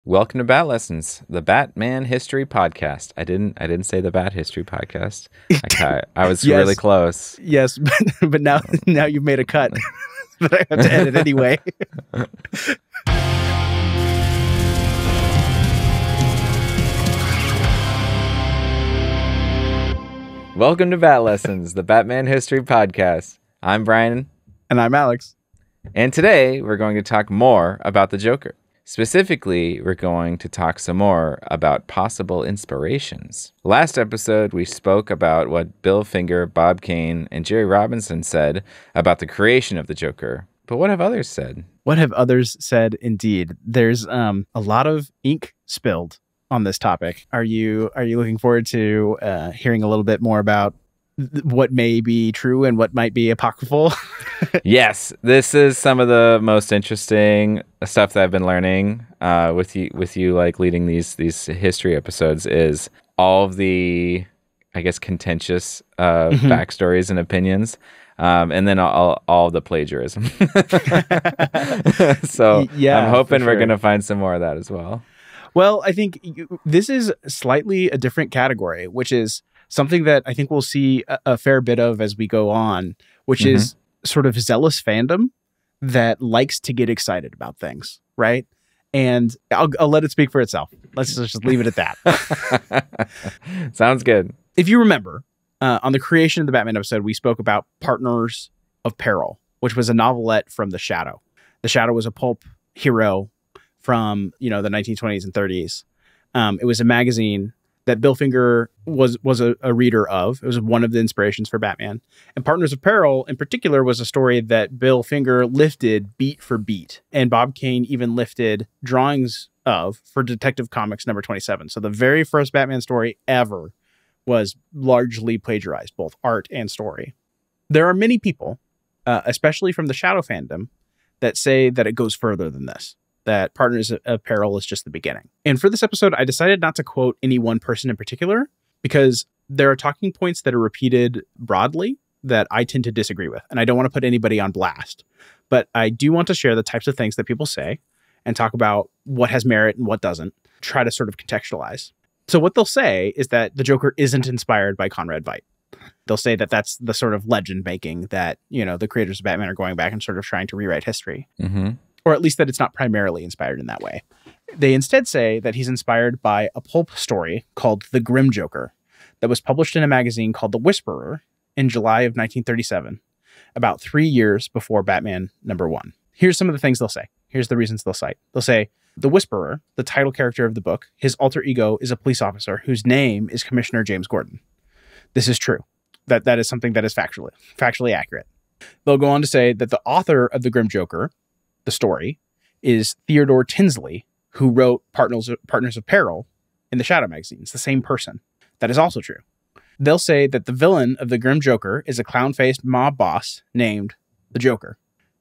Welcome to Bat Lessons, the Batman History Podcast. I didn't say the Bat History Podcast. I was Yes. really close. Yes, but now you've made a cut that I have to edit anyway. Welcome to Bat Lessons, the Batman History Podcast. I'm Brian. And I'm Alex. And today we're going to talk more about the Joker. Specifically, we're going to talk some more about possible inspirations. Last episode, we spoke about what Bill Finger, Bob Kane, and Jerry Robinson said about the creation of the Joker. But what have others said? What have others said? Indeed, there's a lot of ink spilled on this topic. Are you looking forward to hearing a little bit more about what may be true and what might be apocryphal? Yes, this is some of the most interesting stuff that I've been learning with you like leading these history episodes is all of the, I guess, contentious backstories and opinions, and then all of the plagiarism. So yeah, I'm hoping we're going to find some more of that as well. Well, I think this is slightly a different category, which is something that I think we'll see a fair bit of as we go on, which is sort of zealous fandom that likes to get excited about things, right? And I'll let it speak for itself. Let's just leave it at that. Sounds good. If you remember, on the creation of the Batman episode, we spoke about Partners of Peril, which was a novelette from The Shadow. The Shadow was a pulp hero from, the 1920s and 30s. It was a magazine that Bill Finger was a reader of. It was one of the inspirations for Batman. And Partners of Peril, in particular, was a story that Bill Finger lifted beat for beat. And Bob Kane even lifted drawings of for Detective Comics number 27. So the very first Batman story ever was largely plagiarized, both art and story. There are many people, especially from the Shadow fandom, that say that it goes further than this, that Partners of Peril is just the beginning. And for this episode, I decided not to quote any one person in particular because there are talking points that are repeated broadly that I tend to disagree with. And I don't want to put anybody on blast, but I do want to share the types of things that people say and talk about what has merit and what doesn't, try to sort of contextualize. So what they'll say is that the Joker isn't inspired by Conrad Veidt. They'll say that that's the sort of legend making that, the creators of Batman are going back and sort of trying to rewrite history. Mm-hmm. Or at least that it's not primarily inspired in that way. They instead say that he's inspired by a pulp story called The Grim Joker that was published in a magazine called The Whisperer in July of 1937, about 3 years before Batman #1. Here's some of the things they'll say. Here's the reasons they'll cite. They'll say, The Whisperer, the title character of the book, his alter ego is a police officer whose name is Commissioner James Gordon. This is true. That is something that is factually accurate. They'll go on to say that the author of The Grim Joker, the story, is Theodore Tinsley, who wrote Partners of Peril in the Shadow magazine. It's the same person. That is also true. They'll say that the villain of the Grim Joker is a clown-faced mob boss named the Joker.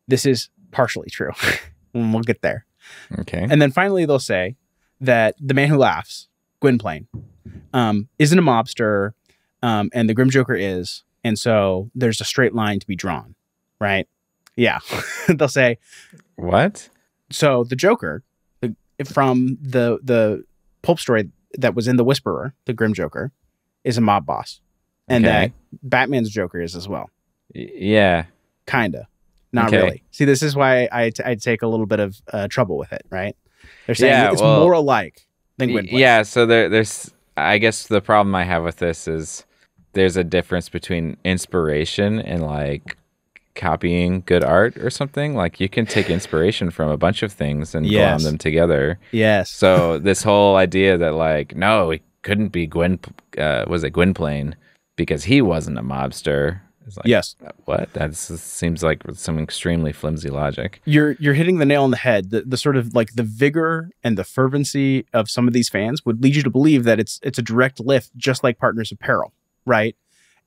This is partially true. We'll get there. Okay. And then finally, they'll say that the man who laughs, Gwynplaine, isn't a mobster, and the Grim Joker is, and so there's a straight line to be drawn, right? Yeah. They'll say, what? So the Joker, from the pulp story that was in The Whisperer, the Grim Joker, is a mob boss. And that Batman's Joker is as well. Yeah. Kinda. Not really. See, this is why I take a little bit of trouble with it, right? They're saying it's more alike than Gwynplaine. Yeah, so there's, I guess the problem I have with this is there's a difference between inspiration and like copying good art or something. Like you can take inspiration from a bunch of things and glom them together. Yes. So this whole idea that like, no, it couldn't be Gwynplaine because he wasn't a mobster. It's like, yes. What? That seems like some extremely flimsy logic. You're hitting the nail on the head. The sort of like the vigor and the fervency of some of these fans would lead you to believe that it's a direct lift, just like Partners of Peril, right?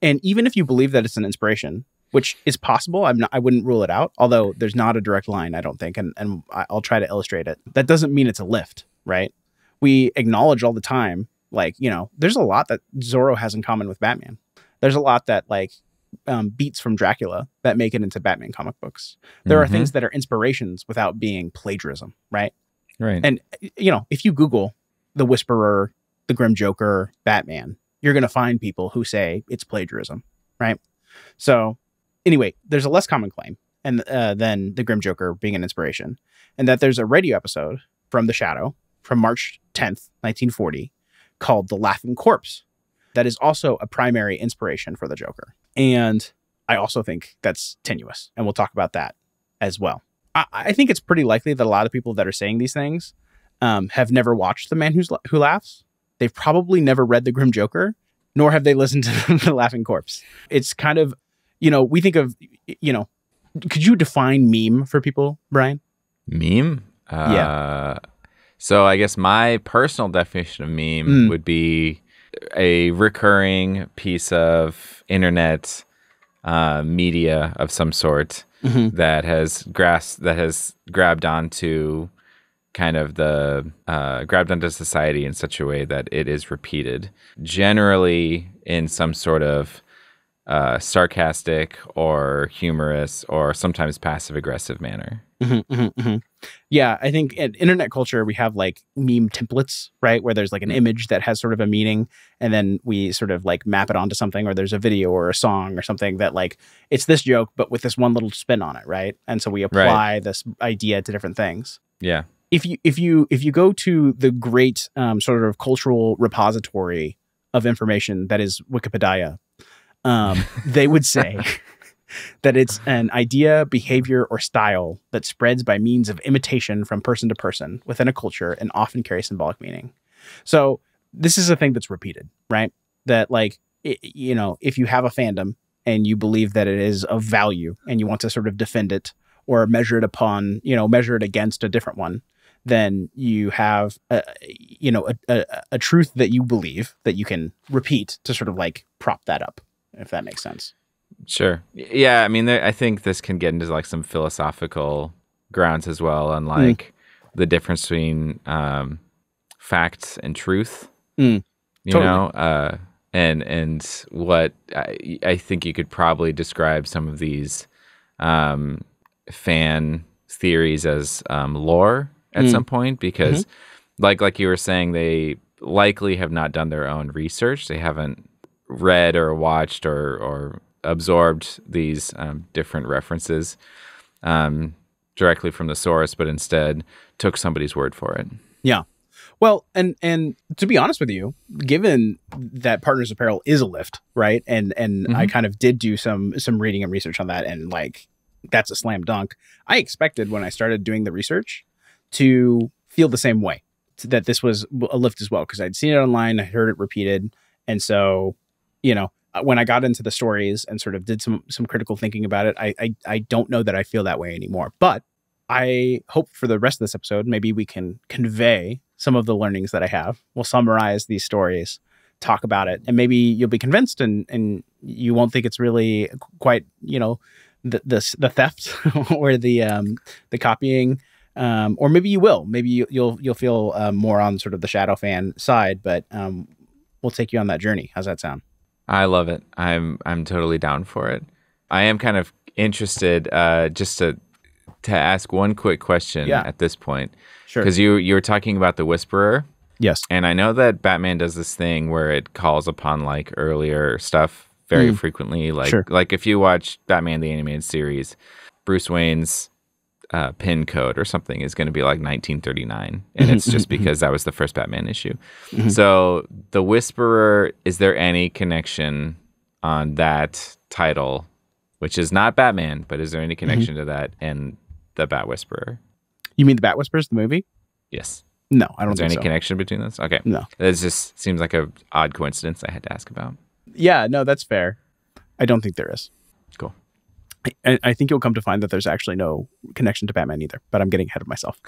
And even if you believe that it's an inspiration, which is possible, I wouldn't rule it out, although there's not a direct line, I don't think, and I'll try to illustrate it. That doesn't mean it's a lift, right? We acknowledge all the time, like, there's a lot that Zorro has in common with Batman. There's a lot that, like, beats from Dracula that make it into Batman comic books. There are things that are inspirations without being plagiarism, right? Right. And, if you Google the Whisperer, the Grim Joker, Batman, you're going to find people who say it's plagiarism, right? So anyway, there's a less common claim and than the Grim Joker being an inspiration, and that there's a radio episode from The Shadow from March 10th, 1940, called The Laughing Corpse, that is also a primary inspiration for the Joker. And I also think that's tenuous, and we'll talk about that as well. I think it's pretty likely that a lot of people that are saying these things have never watched The Man Who Laughs. They've probably never read The Grim Joker, nor have they listened to The Laughing Corpse. It's kind of, we think of, could you define meme for people, Brian? Meme? Yeah. So I guess my personal definition of meme would be a recurring piece of internet media of some sort that has grabbed onto kind of grabbed onto society in such a way that it is repeated, generally in some sort of sarcastic or humorous or sometimes passive aggressive manner. Yeah, I think in internet culture, we have like meme templates, right? Where there's like an image that has sort of a meaning, and then we sort of like map it onto something, or there's a video or a song or something that like, it's this joke, but with this one little spin on it, right? And so we apply this idea to different things. Yeah. If you go to the great sort of cultural repository of information that is Wikipedia, they would say that it's an idea, behavior, or style that spreads by means of imitation from person to person within a culture and often carries symbolic meaning. So this is a thing that's repeated, right? That like, if you have a fandom and you believe that it is of value and you want to sort of defend it or measure it upon, measure it against a different one, then you have, a truth that you believe that you can repeat to sort of like prop that up, if that makes sense. Sure. Yeah. I mean, I think this can get into like some philosophical grounds as well, on like the difference between facts and truth. You know, and what I think you could probably describe some of these fan theories as lore at some point, because like you were saying, they likely have not done their own research. They haven't read or watched or absorbed these different references directly from the source, but instead took somebody's word for it. Yeah. Well, and to be honest with you, given that Partners Apparel is a lift, right? And I kind of did do some reading and research on that, and like that's a slam dunk. I expected when I started doing the research to feel the same way, that this was a lift as well, because I'd seen it online, I heard it repeated, and so when I got into the stories and sort of did some critical thinking about it, I don't know that I feel that way anymore. But I hope for the rest of this episode, maybe we can convey some of the learnings that I have. We'll summarize these stories, talk about it, and maybe you'll be convinced and you won't think it's really quite, the theft or the copying. Or maybe you will. Maybe you'll feel more on sort of the Shadow fan side, but we'll take you on that journey. How's that sound? I love it. I'm totally down for it. I am kind of interested just to ask one quick question at this point. Sure. Because you were talking about the Whisperer. Yes. And I know that Batman does this thing where it calls upon like earlier stuff very frequently. Like if you watch Batman the Animated Series, Bruce Wayne's pin code or something is going to be like 1939, and it's just because that was the first Batman issue. So the Whisperer, is there any connection on that title, which is not Batman, but is there any connection to that and the Bat Whisperer? You mean the Bat Whisperers, the movie? Yes. No, I don't think so. Is there any connection between those? Okay. No. It just seems like a odd coincidence I had to ask about. Yeah, no, that's fair. I don't think there is. Cool. I think you'll come to find that there's actually no connection to Batman either, but I'm getting ahead of myself.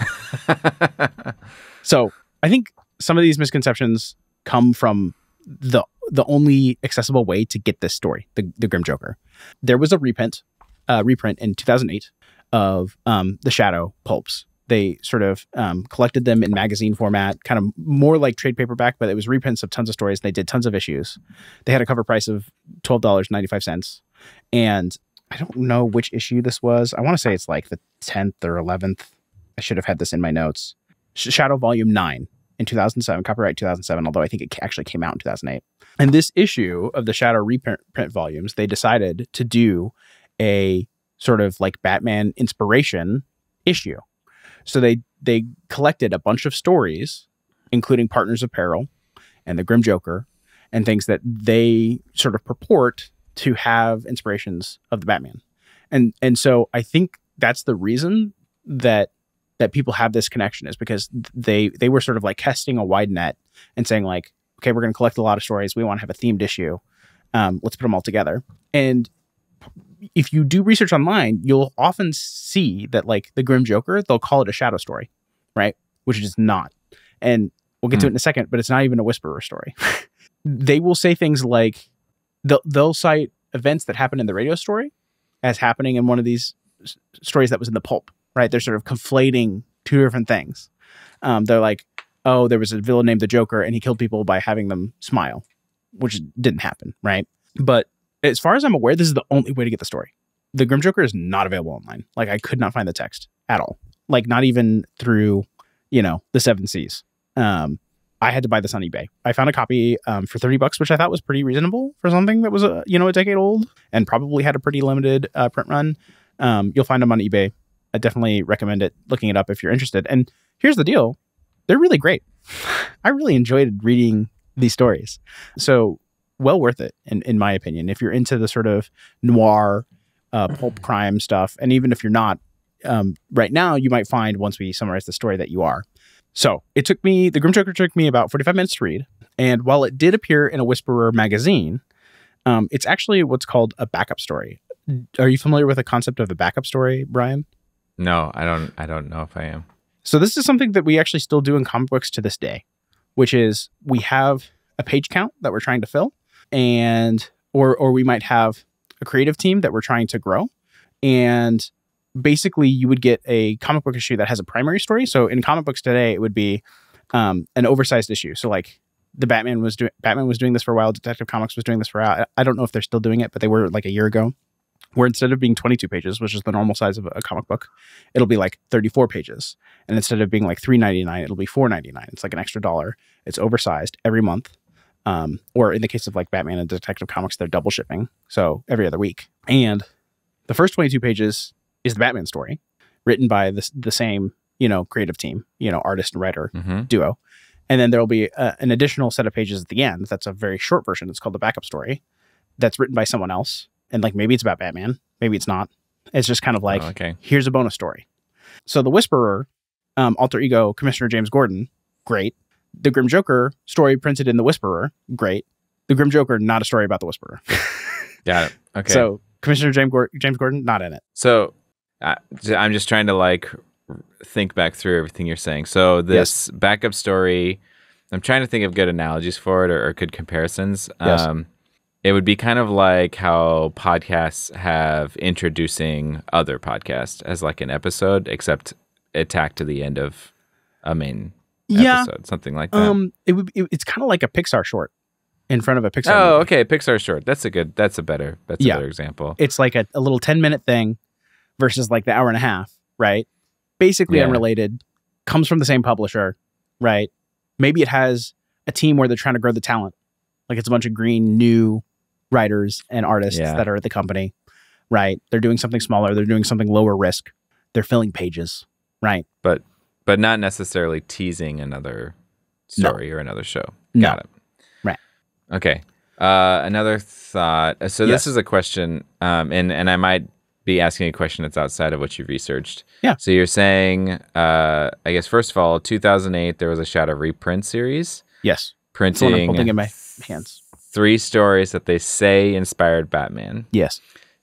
So I think some of these misconceptions come from the only accessible way to get this story, the Grim Joker. There was a reprint in 2008 of the Shadow pulps. They sort of collected them in magazine format, kind of more like trade paperback, but it was reprints of tons of stories. They did tons of issues. They had a cover price of $12.95. And I don't know which issue this was. I want to say it's like the 10th or 11th. I should have had this in my notes. Shadow Volume 9 in 2007, copyright 2007, although I think it actually came out in 2008. And this issue of the Shadow Reprint volumes, they decided to do a sort of like Batman inspiration issue. So they collected a bunch of stories, including Partners of Peril and the Grim Joker, and things that they sort of purport to have inspirations of the Batman. And so I think that's the reason that people have this connection, is because they were sort of like casting a wide net and saying like, okay, we're going to collect a lot of stories. We want to have a themed issue. Let's put them all together. And if you do research online, you'll often see that like the Grim Joker, they'll call it a shadow story, right? Which it is not. And we'll get to it in a second, but it's not even a Whisperer story. They will say things like, they'll cite events that happen in the radio story as happening in one of these stories that was in the pulp, right? They're sort of conflating two different things. They're like, oh, there was a villain named the Joker and he killed people by having them smile, which didn't happen, right? But as far as I'm aware, this is the only way to get the story. The Grim Joker is not available online. Like, I could not find the text at all. Like, not even through, the 7 Seas. I had to buy this on eBay. I found a copy for $30, which I thought was pretty reasonable for something that was a decade old and probably had a pretty limited print run. You'll find them on eBay. I definitely recommend looking it up if you're interested. And here's the deal. They're really great. I really enjoyed reading these stories. So well worth it, in my opinion, if you're into the sort of noir, pulp crime stuff. And even if you're not, right now, you might find, once we summarize the story, that you are. So the Grim Joker took me about 45 minutes to read. And while it did appear in a Whisperer magazine, it's actually what's called a backup story. Are you familiar with the concept of the backup story, Brian? No, I don't know if I am. So this is something that we actually still do in comic books to this day, which is we have a page count that we're trying to fill, or we might have a creative team that we're trying to grow. And basically you would get a comic book issue that has a primary story. So in comic books today, it would be an oversized issue. So like the Batman was doing this for a while. Detective Comics was doing this for a while. I don't know if they're still doing it, but they were like a year ago, where instead of being 22 pages, which is the normal size of a comic book, it'll be like 34 pages. And instead of being like $3.99, it'll be $4.99. It's like an extra $1. It's oversized every month. Or in the case of like Batman and Detective Comics, they're double shipping. So every other week. And the first 22 pages is the Batman story, written by the same, creative team, artist and writer duo. And then there'll be an additional set of pages at the end. That's a very short version. It's called the backup story. That's written by someone else. And like, maybe it's about Batman. Maybe it's not. It's just kind of like, Here's a bonus story. So the Whisperer, alter ego, Commissioner James Gordon, great. The Grim Joker story printed in the Whisperer, great. The Grim Joker, not a story about the Whisperer. Got it. Okay. So Commissioner James Gordon, not in it. So I'm just trying to like think back through everything you're saying. So this backup story, I'm trying to think of good analogies for it or good comparisons. Yes. It would be kind of like how podcasts have introducing other podcasts as like an episode, except it tacked to the end of a main episode, something like that. It's kind of like a Pixar short in front of a Pixar movie. Okay, Pixar short. That's a better example. It's like a little 10-minute thing versus like the hour and a half, right? Basically unrelated, comes from the same publisher, right? Maybe it has a team where they're trying to grow the talent. Like it's a bunch of green new writers and artists that are at the company, right? They're doing something smaller. They're doing something lower risk. They're filling pages, right? But not necessarily teasing another story or another show. Got it. Right. Okay. Another thought. So this is a question, and I might be asking a question that's outside of what you've researched. Yeah. So you're saying, I guess, first of all, 2008, there was a Shadow Reprint series. Yes. Printing. That's what I'm holding in my hands. 3 stories that they say inspired Batman. Yes.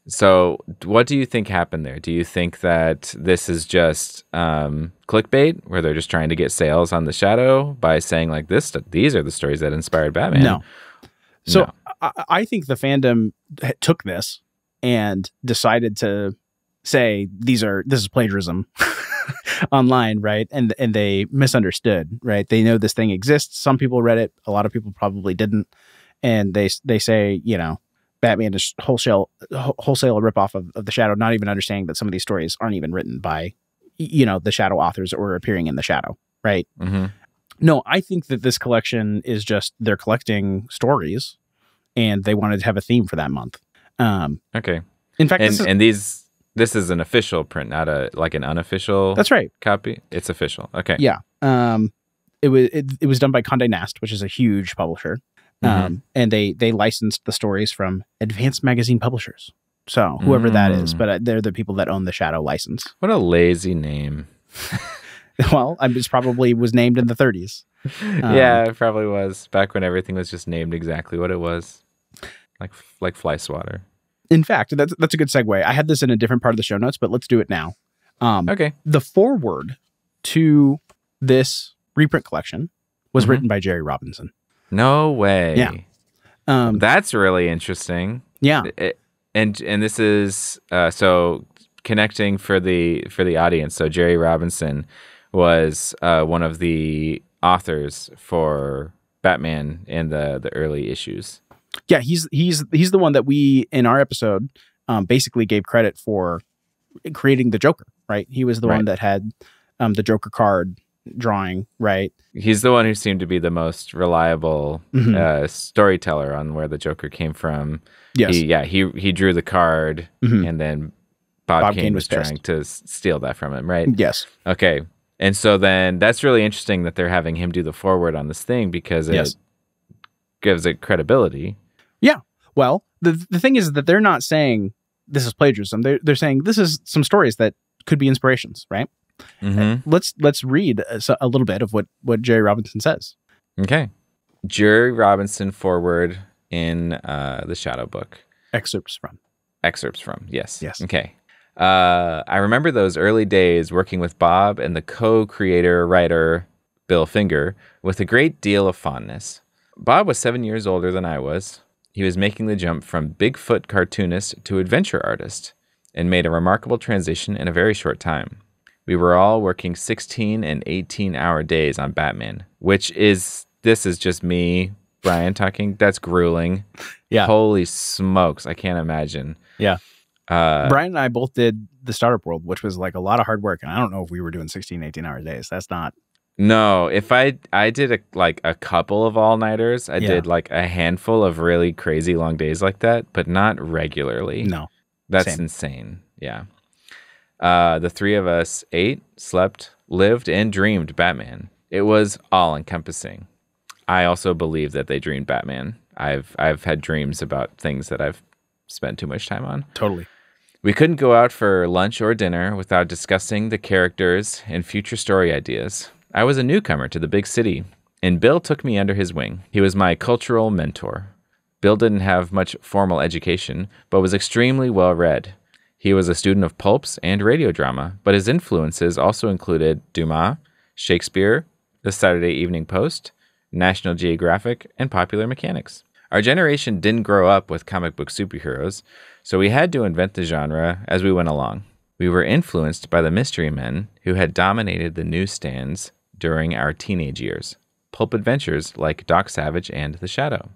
So what do you think happened there? Do you think that this is just clickbait, where they're just trying to get sales on the Shadow by saying like these are the stories that inspired Batman? No. So I think the fandom took this and decided to say this is plagiarism online, right? And they misunderstood, right? They know this thing exists. Some people read it. A lot of people probably didn't. And they say, Batman is wholesale ripoff of the Shadow, not even understanding that some of these stories aren't even written by, the Shadow authors or appearing in the Shadow, right? Mm-hmm. No, I think that this collection is just they're collecting stories, and they wanted to have a theme for that month. Okay. In fact, This is an official print, not an unofficial. That's right. Copy. It's official. Okay. Yeah. It was done by Condé Nast, which is a huge publisher. And they licensed the stories from Advanced Magazine Publishers. So whoever that is, but they're the people that own the Shadow license. What a lazy name. Well, it probably was named in the 30s. Yeah, it probably was back when everything was just named exactly what it was, like fly swatter. In fact, that's a good segue. I had this in a different part of the show notes, but let's do it now. Okay. The foreword to this reprint collection was written by Jerry Robinson. No way. Yeah. That's really interesting. Yeah. And this is so connecting for the audience. So Jerry Robinson was one of the authors for Batman in the early issues. Yeah, he's the one that we in our episode basically gave credit for creating the Joker, right? He was the one that had the Joker card drawing, right? He's the one who seemed to be the most reliable storyteller on where the Joker came from. Yes. He drew the card, and then Bob Kane was trying to steal that from him, right? Yes. Okay. And so then that's really interesting that they're having him do the foreword on this thing because it gives it credibility. Yeah. Well, the thing is that they're not saying this is plagiarism. They're saying this is some stories that could be inspirations, right? Let's read a little bit of what Jerry Robinson says. Okay. Jerry Robinson foreword in the Shadow book. Excerpts from, yes. Yes. Okay. I remember those early days working with Bob and the co-creator writer Bill Finger with a great deal of fondness. Bob was 7 years older than I was. He was making the jump from Bigfoot cartoonist to adventure artist and made a remarkable transition in a very short time. We were all working 16 and 18-hour days on Batman, this is just me, Brian, talking. That's grueling. Yeah. Holy smokes. I can't imagine. Yeah. Brian and I both did the Startup World, which was like a lot of hard work. And I don't know if we were doing 16, 18-hour days. That's not. No, if I did a couple of all-nighters. I did like a handful of really crazy long days like that, but not regularly. No. That's insane. Yeah. The three of us ate, slept, lived, and dreamed Batman. It was all-encompassing. I also believe that they dreamed Batman. I've had dreams about things that I've spent too much time on. Totally. We couldn't go out for lunch or dinner without discussing the characters and future story ideas. I was a newcomer to the big city, and Bill took me under his wing. He was my cultural mentor. Bill didn't have much formal education, but was extremely well-read. He was a student of pulps and radio drama, but his influences also included Dumas, Shakespeare, the Saturday Evening Post, National Geographic, and Popular Mechanics. Our generation didn't grow up with comic book superheroes, so we had to invent the genre as we went along. We were influenced by the mystery men who had dominated the newsstands during our teenage years, pulp adventures like Doc Savage and The Shadow.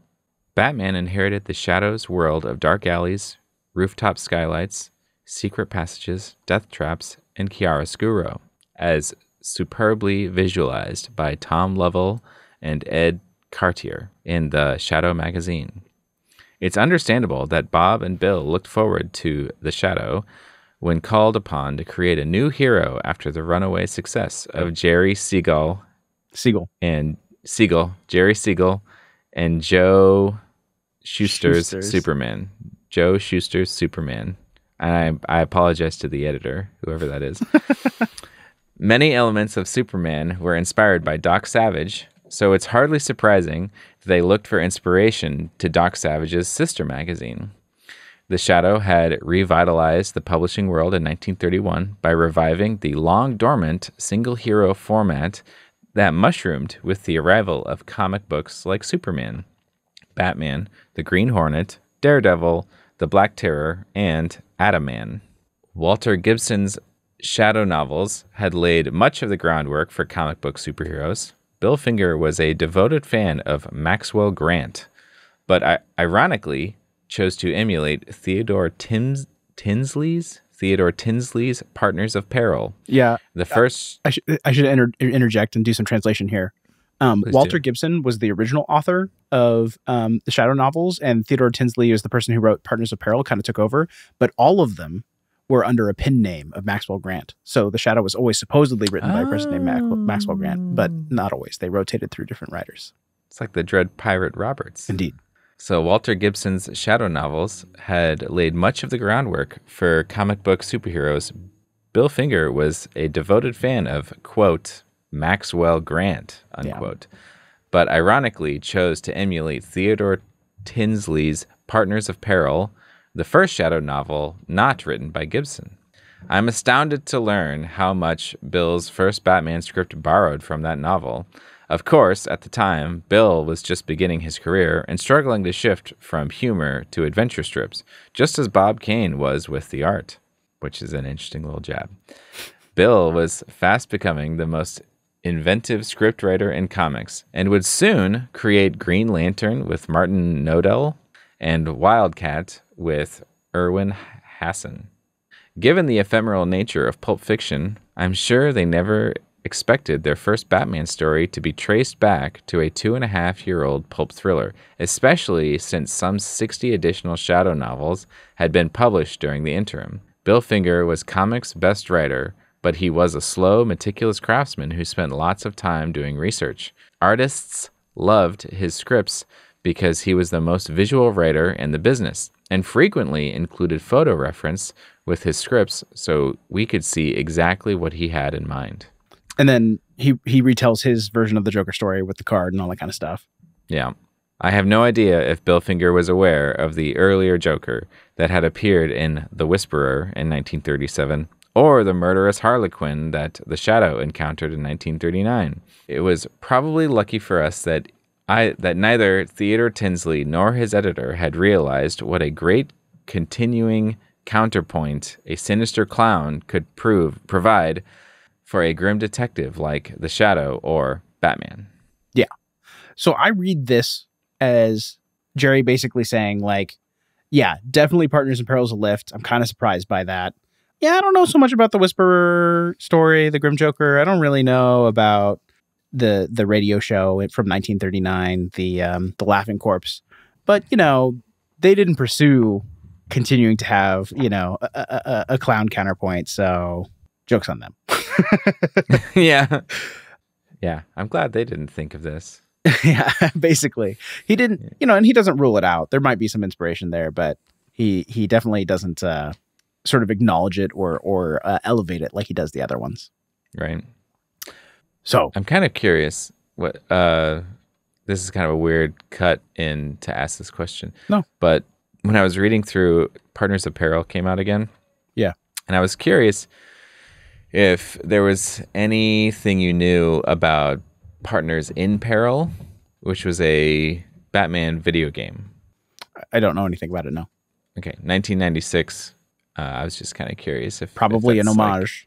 Batman inherited the Shadow's world of dark alleys, rooftop skylights, secret passages, death traps, and chiaroscuro, as superbly visualized by Tom Lovell and Ed Cartier in the Shadow magazine. It's understandable that Bob and Bill looked forward to The Shadow when called upon to create a new hero after the runaway success of Jerry Siegel and Joe Shuster's Superman. Joe Shuster's Superman. And I apologize to the editor, whoever that is. Many elements of Superman were inspired by Doc Savage, so it's hardly surprising that they looked for inspiration to Doc Savage's sister magazine. The Shadow had revitalized the publishing world in 1931 by reviving the long-dormant single-hero format that mushroomed with the arrival of comic books like Superman, Batman, the Green Hornet, Daredevil, the Black Terror, and Adaman. Walter Gibson's Shadow novels had laid much of the groundwork for comic book superheroes. Bill Finger was a devoted fan of Maxwell Grant, but ironically chose to emulate Theodore Tinsley's Theodore Tinsley's Partners of Peril. Yeah. The first... I should interject and do some translation here. Walter Gibson was the original author of the Shadow novels, and Theodore Tinsley is the person who wrote Partners of Peril, kind of took over. But all of them were under a pen name of Maxwell Grant. So the Shadow was always supposedly written by a person named Maxwell Grant, but not always. They rotated through different writers. It's like the Dread Pirate Roberts. Indeed. So Walter Gibson's Shadow novels had laid much of the groundwork for comic book superheroes. Bill Finger was a devoted fan of, quote, Maxwell Grant, unquote, but ironically chose to emulate Theodore Tinsley's Partners of Peril, the first Shadow novel not written by Gibson. I'm astounded to learn how much Bill's first Batman script borrowed from that novel. Of course, at the time, Bill was just beginning his career and struggling to shift from humor to adventure strips, just as Bob Kane was with the art, which is an interesting little jab. Bill was fast becoming the most inventive scriptwriter in comics and would soon create Green Lantern with Martin Nodell and Wildcat with Irwin Hasson. Given the ephemeral nature of pulp fiction, I'm sure they never expected their first Batman story to be traced back to a 2.5-year-old pulp thriller, especially since some 60 additional Shadow novels had been published during the interim. Bill Finger was comics' best writer, but he was a slow, meticulous craftsman who spent lots of time doing research. Artists loved his scripts because he was the most visual writer in the business, and frequently included photo reference with his scripts so we could see exactly what he had in mind. And then he retells his version of the Joker story with the card and all that kind of stuff. Yeah. I have no idea if Bill Finger was aware of the earlier Joker that had appeared in The Whisperer in 1937, or the murderous Harlequin that the Shadow encountered in 1939. It was probably lucky for us that neither Theodore Tinsley nor his editor had realized what a great continuing counterpoint a sinister clown could provide for a grim detective like the Shadow or Batman. Yeah. So I read this as Jerry basically saying, like, yeah, definitely Partners in Peril is a lift. I'm kind of surprised by that. Yeah, I don't know so much about the Whisperer story, the Grim Joker. I don't really know about the radio show from 1939, the Laughing Corpse. But, you know, they didn't pursue continuing to have, you know, a clown counterpoint. So joke's on them. Yeah. Yeah. I'm glad they didn't think of this. Yeah, basically. He didn't, you know, and he doesn't rule it out. There might be some inspiration there, but he definitely doesn't sort of acknowledge it or elevate it like he does the other ones. Right. So I'm kind of curious what this is kind of a weird cut in to ask this question. No. But when I was reading through Partners of Peril came out again. Yeah. And I was curious if there was anything you knew about Partners in Peril, which was a Batman video game. I don't know anything about it, no. Okay, 1996. I was just kind of curious if probably an homage,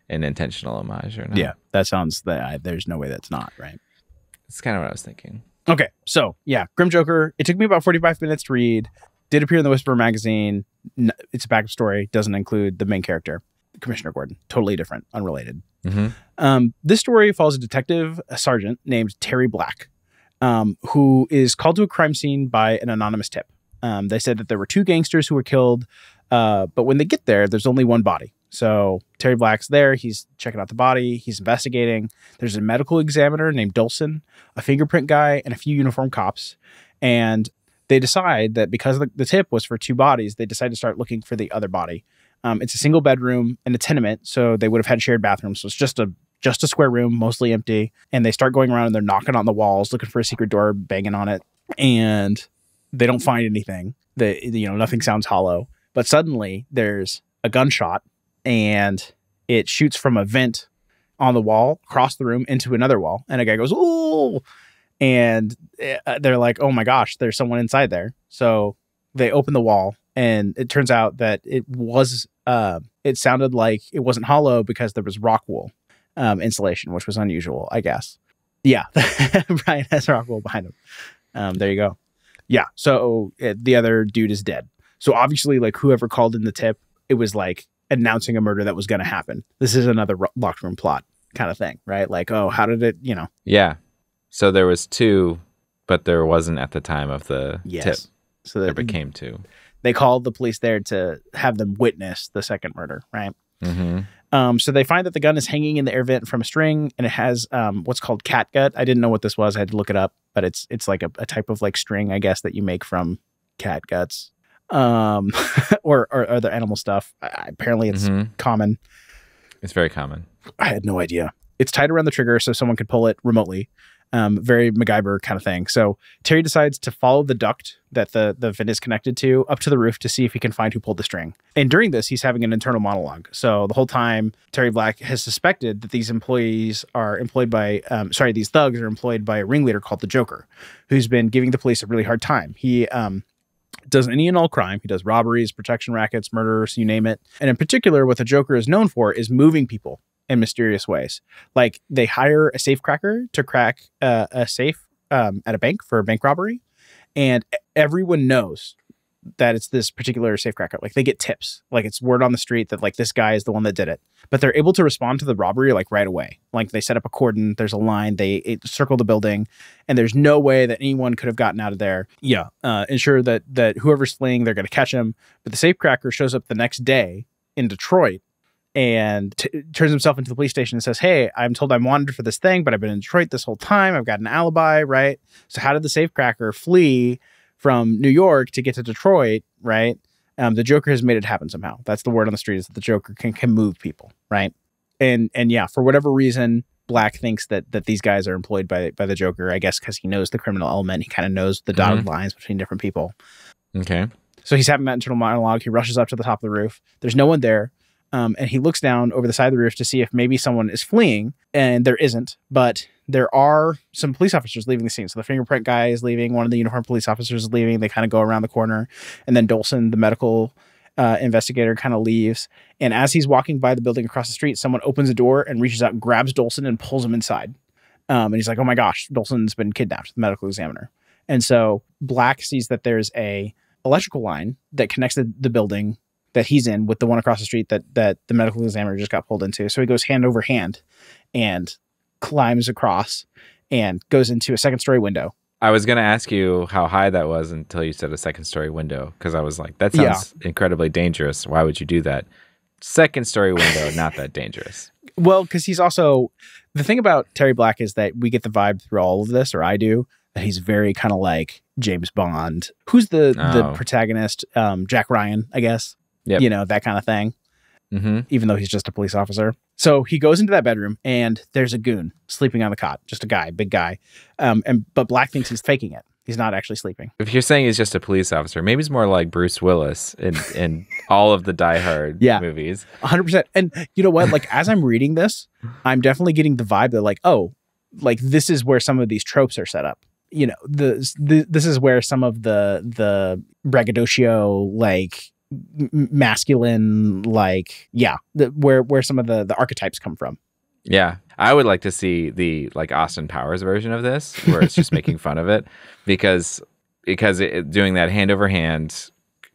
like an intentional homage or not. Yeah, that sounds there's no way that's not right. It's kind of what I was thinking. Okay, so yeah, Grim Joker. It took me about 45 minutes to read. Did appear in the Whisperer magazine. It's a backup story. Doesn't include the main character, Commissioner Gordon. Totally different, unrelated. Mm-hmm. This story follows a sergeant named Terry Black, who is called to a crime scene by an anonymous tip. They said that there were 2 gangsters who were killed, but when they get there, there's only one body. So Terry Black's there. He's checking out the body. He's investigating. There's a medical examiner named Dolson, a fingerprint guy, and a few uniformed cops. And they decide that because the tip was for 2 bodies, they decide to start looking for the other body. It's a single bedroom in a tenement, so they would have had shared bathrooms. So it's just a square room, mostly empty. And they start going around and they're knocking on the walls, looking for a secret door, banging on it. And they don't find anything. Nothing sounds hollow. But suddenly there's a gunshot and it shoots from a vent on the wall across the room into another wall. And a guy goes, "Ooh!" And they're like, "Oh my gosh, there's someone inside there." So they open the wall and it turns out that it sounded like it wasn't hollow because there was rock wool insulation, which was unusual, I guess. Yeah. Brian has rock wool behind him. There you go. Yeah. So the other dude is dead. So obviously, like, whoever called in the tip, it was like announcing a murder that was going to happen. This is another locked room plot kind of thing, right? Like, oh, how did it, Yeah. So there was 2, but there wasn't at the time of the tip. So there became 2. They called the police there to have them witness the second murder, right? Mm-hmm. So they find that the gun is hanging in the air vent from a string, and it has what's called catgut. I didn't know what this was. I had to look it up, but it's like a type of like string, I guess, that you make from cat guts, or other animal stuff. Apparently, it's common. It's very common. I had no idea. It's tied around the trigger so someone could pull it remotely. Very MacGyver kind of thing. So Terry decides to follow the duct that the vent is connected to up to the roof to see if he can find who pulled the string. And during this, he's having an internal monologue. So the whole time, Terry Black has suspected that these employees are employed by, these thugs are employed by a ringleader called the Joker, who's been giving the police a really hard time. He does any and all crime. He does robberies, protection rackets, murders, you name it. And in particular, what the Joker is known for is moving people in mysterious ways. Like they hire a safe cracker to crack a safe at a bank for a bank robbery, and everyone knows that it's this particular safe cracker. Like they get tips, like it's word on the street that like this guy is the one that did it, but they're able to respond to the robbery like right away. Like they set up a cordon, there's a line, they circle the building, and there's no way that anyone could have gotten out of there. Ensure that whoever's fleeing, they're going to catch him. But the safe cracker shows up the next day in Detroit and turns himself into the police station and says, hey, I'm told I'm wanted for this thing, but I've been in Detroit this whole time. I've got an alibi, right? So how did the safecracker flee from New York to get to Detroit, right? The Joker has made it happen somehow. That's the word on the street, is that the Joker can move people, right? And yeah, for whatever reason, Black thinks that these guys are employed by the Joker, I guess because he knows the criminal element. He kind of knows the dotted lines between different people. Okay. So he's having that internal monologue. He rushes up to the top of the roof. There's no one there. And he looks down over the side of the roof to see if maybe someone is fleeing, and there isn't, but there are some police officers leaving the scene. So the fingerprint guy is leaving. One of the uniformed police officers is leaving. They kind of go around the corner, and then Dolson, the medical investigator, kind of leaves. And as he's walking by the building across the street, someone opens a door and reaches out and grabs Dolson and pulls him inside. And he's like, oh my gosh, Dolson's been kidnapped, the medical examiner. And so Black sees that there's a electrical line that connects the building that he's in with the one across the street that the medical examiner just got pulled into. So he goes hand over hand and climbs across and goes into a second-story window. I was going to ask you how high that was until you said a second-story window, because I was like, that sounds incredibly dangerous. Why would you do that? Second-story window, not that dangerous. Well, because he's also... The thing about Terry Black is that we get the vibe through all of this, or I do, that he's very kind of like James Bond. Who's the protagonist? Jack Ryan, I guess. Yep. You know, that kind of thing. Even though he's just a police officer. So he goes into that bedroom and there's a goon sleeping on the cot. Just a guy, big guy. But Black thinks he's faking it. He's not actually sleeping. If you're saying he's just a police officer, maybe he's more like Bruce Willis in all of the Die Hard movies. 100%. And you know what? Like, as I'm reading this, I'm definitely getting the vibe that like, oh, like this is where some of these tropes are set up. You know, this is where some of the braggadocio, like, masculine, like where some of the archetypes come from. Yeah, I would like to see the like Austin Powers version of this, where it's just making fun of it, because doing that hand over hand,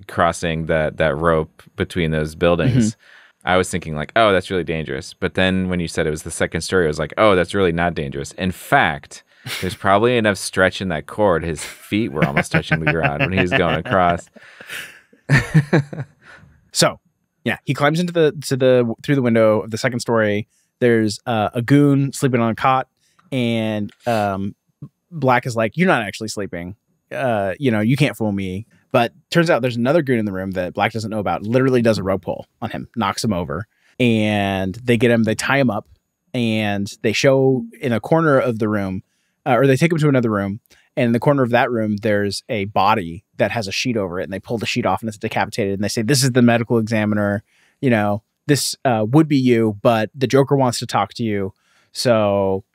crossing that rope between those buildings. I was thinking like, oh, that's really dangerous. But then when you said it was the second story, I was like, oh, that's really not dangerous. In fact, there's probably enough stretch in that cord. His feet were almost touching the ground when he was going across. So yeah, he climbs into through the window of the second story. There's a goon sleeping on a cot, and Black is like, you're not actually sleeping. You can't fool me. But turns out there's another goon in the room that Black doesn't know about. Literally does a rope pull on him, knocks him over, and they tie him up, and they show in a corner of the room, or they take him to another room. And in the corner of that room, there's a body that has a sheet over it, and they pull the sheet off and it's decapitated. And they say, this is the medical examiner. You know, this would be you, but the Joker wants to talk to you. So,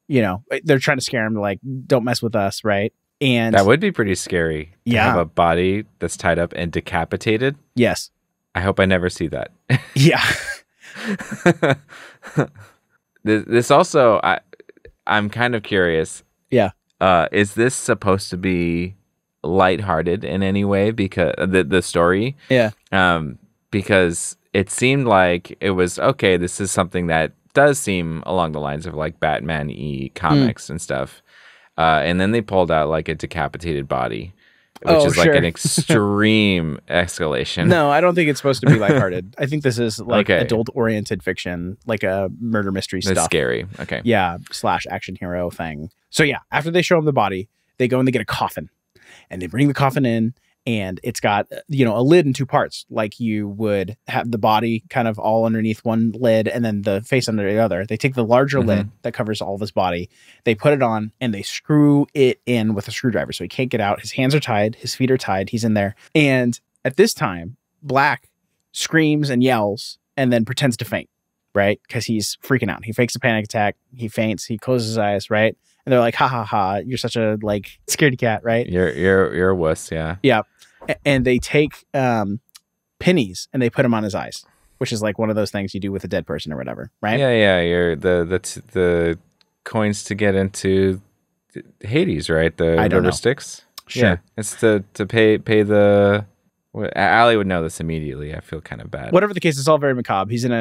you know, they're trying to scare him, like, don't mess with us, right? And that would be pretty scary. Yeah. To have a body that's tied up and decapitated. Yes. I hope I never see that. Yeah. This also, I'm kind of curious. Yeah. Is this supposed to be lighthearted in any way? Because the story, yeah, because it seemed like it was okay. This is something that does seem along the lines of like Batman-y comics and stuff. And then they pulled out like a decapitated body, which is like an extreme escalation. No, I don't think it's supposed to be lighthearted. I think this is like adult-oriented fiction, like a murder mystery stuff. That's scary. Okay. Yeah, / action hero thing. So yeah, after they show him the body, they go and they get a coffin. And they bring the coffin in, and it's got, you know, a lid in 2 parts, like you would have the body kind of all underneath one lid and then the face under the other. They take the larger lid that covers all of his body, they put it on, and they screw it in with a screwdriver so he can't get out. His hands are tied, his feet are tied, he's in there. And at this time, Black screams and yells and then pretends to faint, right? Because he's freaking out. He fakes a panic attack, he faints, he closes his eyes, right? And they're like, ha ha ha, you're such a like scaredy cat, right? You're a wuss, yeah. Yeah. And they take pennies and they put them on his eyes, which is like one of those things you do with a dead person or whatever, right? Yeah. You're the coins to get into Hades, right? The river Styx. Sure. Yeah. It's to pay the. Allie would know this immediately. I feel kind of bad. Whatever the case, it's all very macabre. He's in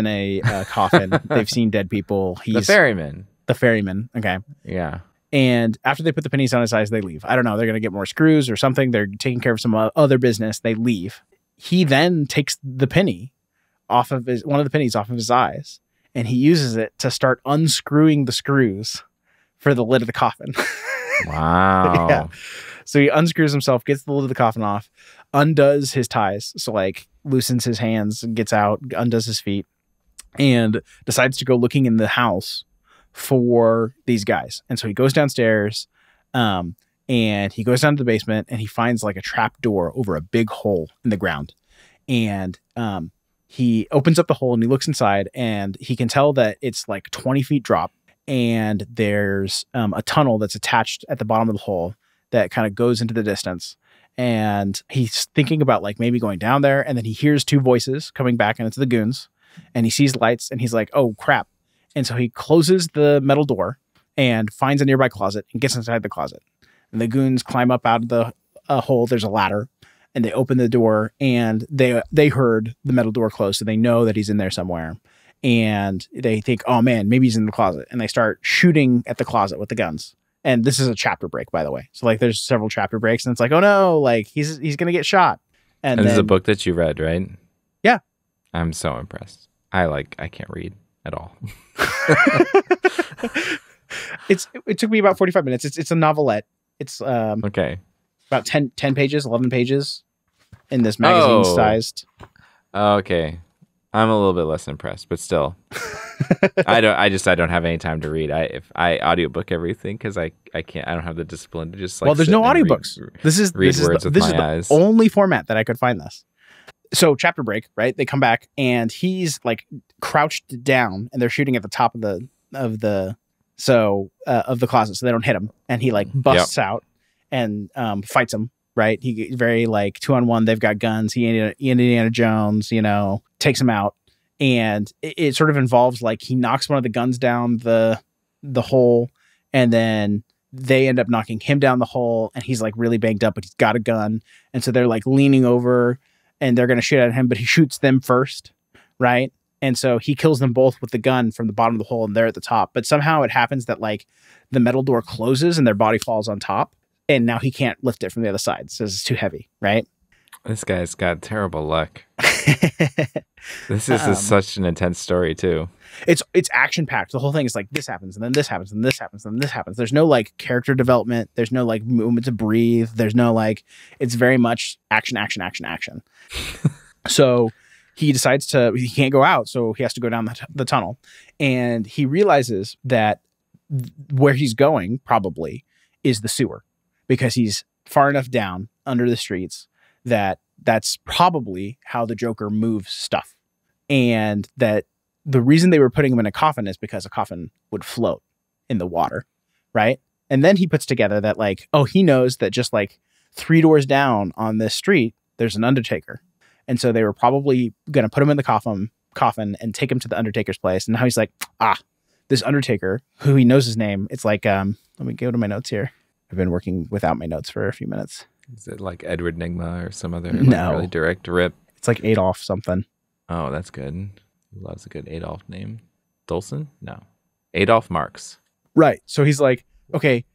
a coffin. They've seen dead people. He's the ferryman. The ferryman. Okay. Yeah. And after they put the pennies on his eyes, they leave. I don't know. They're going to get more screws or something. They're taking care of some other business. They leave. He then takes the penny off of one of the pennies off of his eyes, and he uses it to start unscrewing the screws for the lid of the coffin. Wow. Yeah. So he unscrews himself, gets the lid of the coffin off, undoes his ties. So like loosens his hands, gets out, undoes his feet, and decides to go looking in the house for these guys. And so he goes downstairs, and he goes down to the basement, and he finds like a trap door over a big hole in the ground. And he opens up the hole and he looks inside, and he can tell that it's like 20 feet drop, and there's a tunnel that's attached at the bottom of the hole that kind of goes into the distance. And he's thinking about like maybe going down there, and then he hears 2 voices coming back, and it's the goons, and he sees lights, and he's like, oh crap. And so he closes the metal door and finds a nearby closet and gets inside the closet. And the goons climb up out of the hole. There's a ladder, and they open the door, and they heard the metal door close, so they know that he's in there somewhere. And they think, oh man, maybe he's in the closet. And they start shooting at the closet with the guns. And this is a chapter break, by the way. So like there's several chapter breaks, and it's like, oh no, like he's going to get shot. And this is a book that you read, right? Yeah. I'm so impressed. I can't read at all. It took me about 45 minutes. It's a novelette. It's okay. About 10 pages, 11 pages in this magazine sized. Okay. I'm a little bit less impressed, but still. I don't have any time to read. I audiobook everything because I don't have the discipline to just like. Well, there's no audiobooks. This is the only format that I could find this. So chapter break, right? They come back, and he's like crouched down, and they're shooting at the top of the closet, so they don't hit him. And he like busts out and fights him. Right? He very like 2-on-1. They've got guns. He Indiana Jones, takes him out, and it sort of involves like he knocks one of the guns down the hole, and then they end up knocking him down the hole, and he's like really banged up, but he's got a gun, and so they're like leaning over, and they're gonna shoot at him, but he shoots them first, right? And so he kills them both with the gun from the bottom of the hole, and they're at the top. But somehow it happens that like the metal door closes and their body falls on top. And now he can't lift it from the other side, so it's too heavy, right? This guy's got terrible luck. This is such an intense story too. It's action packed. The whole thing is like this happens, and then this happens, and this happens, and this happens. There's no like character development. There's no like movement to breathe. There's no like. It's very much action. So he decides he can't go out, so he has to go down the tunnel, and he realizes that where he's going probably is the sewer. Because he's far enough down under the streets that's probably how the Joker moves stuff. And that the reason they were putting him in a coffin is because a coffin would float in the water, right? And then he puts together that like, oh, he knows that just like 3 doors down on this street, there's an undertaker. And so they were probably going to put him in the coffin and take him to the undertaker's place. And now he's like, this undertaker, who he knows his name. It's like, let me go to my notes here. I've been working without my notes for a few minutes. Is it like Edward Nygma or some other no. really direct rip? It's like Adolf something. Oh, that's good. Who loves a good Adolf name? Dolson? No. Adolf Marx. Right. So he's like, okay,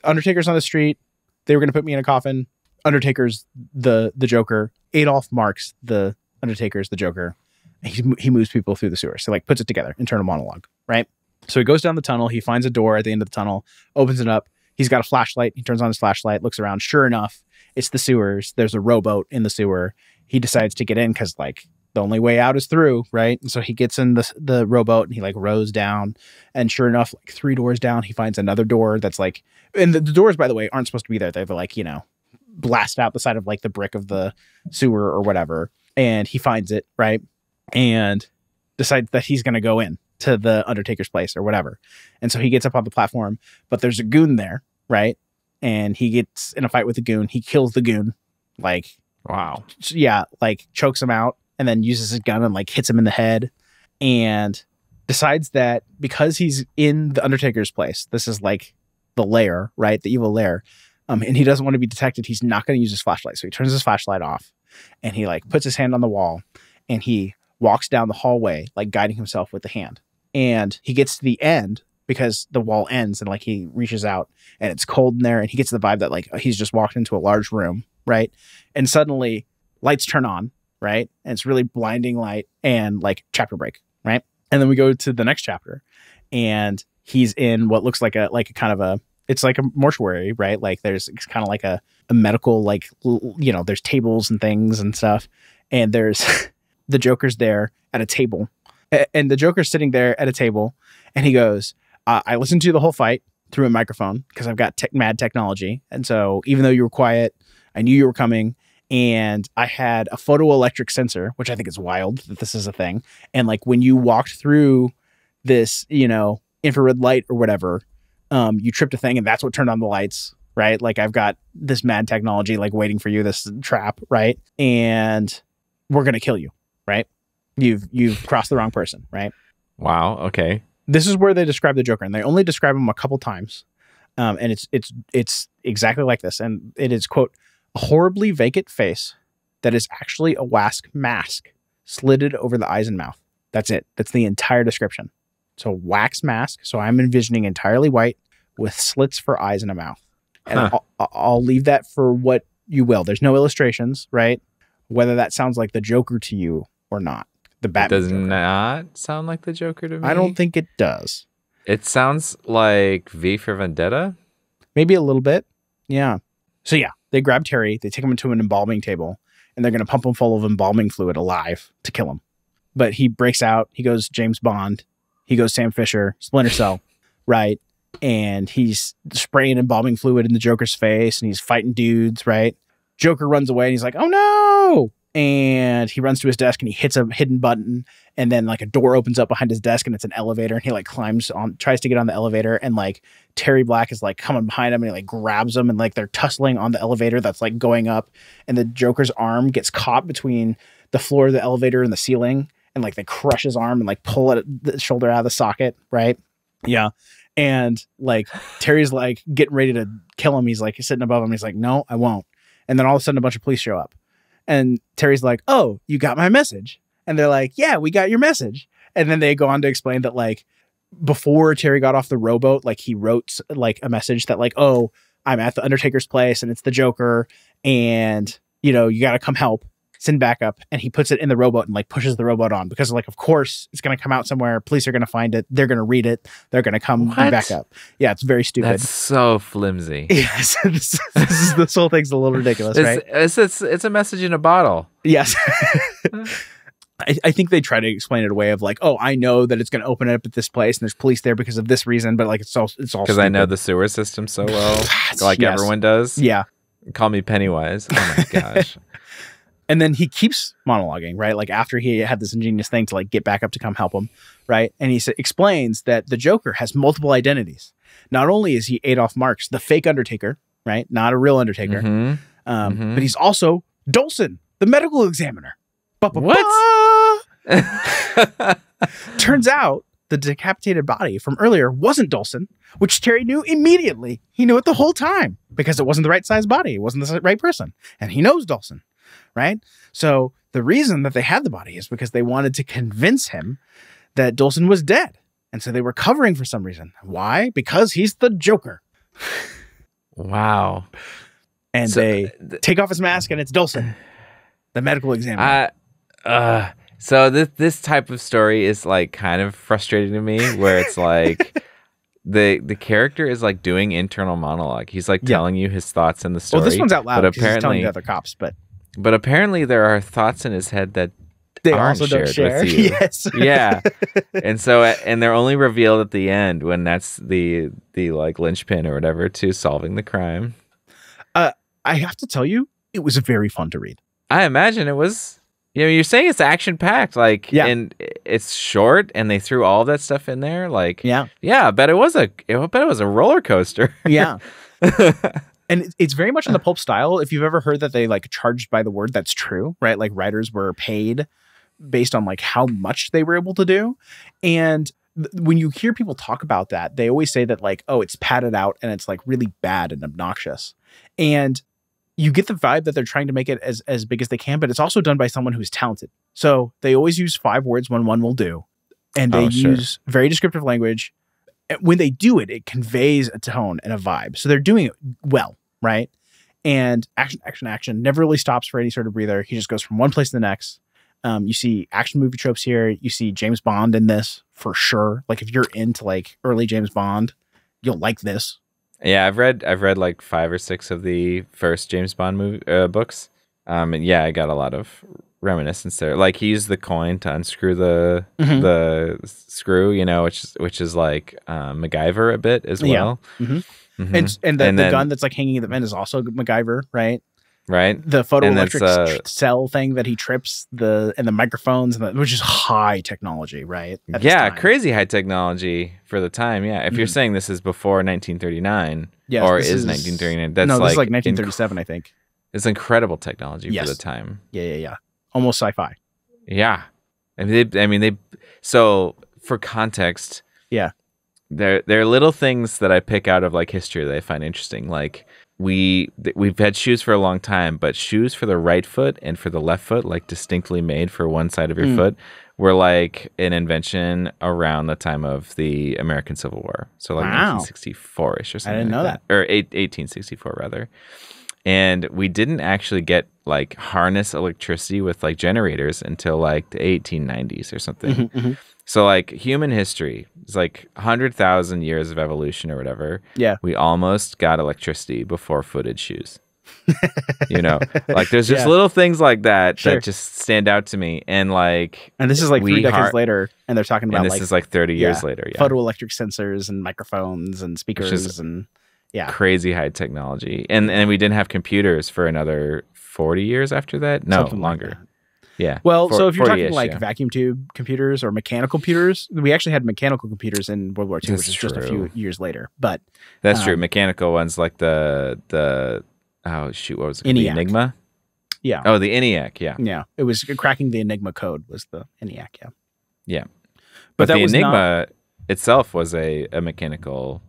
Undertaker's on the street. They were going to put me in a coffin. Undertaker's the Joker. Adolf Marx, the Undertaker's the Joker. He moves people through the sewers. So like puts it together, internal monologue, right? So he goes down the tunnel. He finds a door at the end of the tunnel, opens it up. He's got a flashlight. He turns on his flashlight, looks around. Sure enough, it's the sewers. There's a rowboat in the sewer. He decides to get in because like the only way out is through, right? And so he gets in the rowboat and he like rows down. And sure enough, like 3 doors down, he finds another door that's like, and the doors, by the way, aren't supposed to be there. They're like, you know, blast out the side of like the brick of the sewer or whatever. And he finds it, right? And decides that he's going to go in to the Undertaker's place or whatever. And so he gets up on the platform, but there's a goon there, right? And he gets in a fight with the goon. He kills the goon, like, wow. Yeah, like chokes him out and then uses his gun and like hits him in the head and decides that because he's in the Undertaker's place, this is like the lair, right? The evil lair. And he doesn't want to be detected. He's not going to use his flashlight. So he turns his flashlight off and he like puts his hand on the wall and he walks down the hallway, like guiding himself with the hand. And he gets to the end because the wall ends and like he reaches out and it's cold in there. And he gets the vibe that like he's just walked into a large room, right? And suddenly lights turn on, right? And it's really blinding light and like chapter break, right? And then we go to the next chapter and he's in what looks like a kind of a, it's like a mortuary, right? Like it's kind of like a medical, like, you know, there's tables and things and stuff. And there's the Joker's there at a table. And the Joker's sitting there at a table and he goes, I listened to the whole fight through a microphone because I've got mad technology. And so even though you were quiet, I knew you were coming. And I had a photoelectric sensor, which I think is wild that this is a thing. And like when you walked through this, you know, infrared light or whatever, you tripped a thing and that's what turned on the lights, right? Like I've got this mad technology like waiting for you, this trap, right? And we're going to kill you, right? You've crossed the wrong person, right? Wow. Okay. This is where they describe the Joker, and they only describe him a couple times. And it's exactly like this. And it is, quote, a horribly vacant face that is actually a wax mask slitted over the eyes and mouth. That's it. That's the entire description. It's a wax mask. So I'm envisioning entirely white with slits for eyes and a mouth. And I'll leave that for what you will. There's no illustrations, right? Whether that sounds like the Joker to you or not. The Batman does Joker. Not sound like the Joker to me. I don't think it does. It sounds like V for Vendetta. Maybe a little bit. Yeah. So yeah, they grab Terry, they take him into an embalming table, and they're going to pump him full of embalming fluid alive to kill him. But he breaks out. He goes James Bond. He goes Sam Fisher, Splinter Cell, right? And he's spraying embalming fluid in the Joker's face, and he's fighting dudes, right? Joker runs away, and he's like, oh no! And he runs to his desk and he hits a hidden button, and then like a door opens up behind his desk and it's an elevator, and he like climbs on, tries to get on the elevator, and like Terry Black is like coming behind him and he like grabs him, and like they're tussling on the elevator that's like going up, and the Joker's arm gets caught between the floor of the elevator and the ceiling, and like they crush his arm and like pull it the shoulder out of the socket, right? Yeah. And like Terry's like getting ready to kill him. He's like sitting above him. He's like, no, I won't. And then all of a sudden a bunch of police show up. And Terry's like, oh, you got my message. And they're like, yeah, we got your message. And then they go on to explain that like before Terry got off the rowboat, like he wrote like a message that like, oh, I'm at the Undertaker's place and it's the Joker. And, you know, you got to come help, send backup. And he puts it in the rowboat and like pushes the rowboat on because like, of course it's going to come out somewhere. Police are going to find it. They're going to read it. They're going to come back up. Yeah. It's very stupid. That's so flimsy. Yes. This whole thing's a little ridiculous, right? It's a message in a bottle. Yes. I think they try to explain it away of like, oh, I know that it's going to open it up at this place and there's police there because of this reason. But like, it's all because I know the sewer system so well, like yes. Everyone does. Yeah. Call me Pennywise. Oh my gosh. And then he keeps monologuing, right? Like after he had this ingenious thing to like get back up to come help him, right? And he explains that the Joker has multiple identities. Not only is he Adolf Marx, the fake Undertaker, right? Not a real Undertaker. But he's also Dolson, the medical examiner. What? Turns out the decapitated body from earlier wasn't Dolson, which Terry knew immediately. He knew it the whole time because it wasn't the right size body. It wasn't the right person. And he knows Dolson. Right. So The reason that they had the body is because they wanted to convince him that Dulcin was dead. And so they were covering for some reason. Why? Because he's the Joker. Wow. And so, they take off his mask and it's Dulcin, the medical examiner. So this type of story is like kind of frustrating to me, where it's like the character is like doing internal monologue. He's like telling you his thoughts in the story. Well, this one's out loud, but apparently he's telling the other cops. But apparently there are thoughts in his head that they aren't also don't shared share. with you. Yes. Yeah. And they're only revealed at the end, when that's the like linchpin or whatever to solving the crime. I have to tell you, it was very fun to read. I imagine it was. You're saying it's action packed, like, and it's short, and they threw all that stuff in there, like, yeah. I bet it was a roller coaster. Yeah. And it's very much in the pulp style. If you've ever heard that they like charged by the word, that's true, right? Like writers were paid based on like how much they were able to do. And when you hear people talk about that, they always say that like, oh, it's padded out and it's like really bad and obnoxious. And you get the vibe that they're trying to make it as big as they can, but it's also done by someone who's talented. So they always use 5 words when one will do. And they use very descriptive language. When they do it, it conveys a tone and a vibe. So they're doing it well, right? And action never really stops for any sort of breather. He just goes from one place to the next. You see action movie tropes here. You see James Bond in this for sure. Like if you're into like early James Bond, you'll like this. Yeah, I've read like 5 or 6 of the first James Bond movie books. And yeah, I got a lot of reminiscence there. Like he used the coin to unscrew the screw, which is like MacGyver a bit as well. Yeah. Mm-hmm. And the gun that's like hanging in the vent is also MacGyver, right? Right. The photoelectric cell thing that he trips, and the microphones, which is high technology, right? Yeah, crazy high technology for the time. Yeah, if you're saying this is before 1939, or is 1939, that's this is like 1937, I think. It's incredible technology for the time. Yeah. Almost sci-fi. Yeah, and so for context, there are little things that I pick out of like history that I find interesting, like. We've had shoes for a long time, but shoes for the right foot and for the left foot, like distinctly made for one side of your foot, were like an invention around the time of the American Civil War. So like 1964-ish or something. I didn't know that. Or 1864 rather. And we didn't actually get like harness electricity with like generators until like the 1890s or something. So like human history is like 100,000 years of evolution or whatever. Yeah. We almost got electricity before footed shoes. Like there's just little things like that that just stand out to me. And like, and this is like 3 decades later, and they're talking about and this is like 30 years later. Yeah. Photoelectric sensors and microphones and speakers and crazy high technology. And we didn't have computers for another 40 years after that. No, something longer. Like yeah. Well, so if you're talking like vacuum tube computers or mechanical computers, we actually had mechanical computers in World War II, which is just a few years later. But that's true. Mechanical ones like the what was it? The Enigma? Yeah. Oh, the ENIAC. Yeah. Yeah. It was cracking the Enigma code was the ENIAC. Yeah. Yeah. But the Enigma itself was a mechanical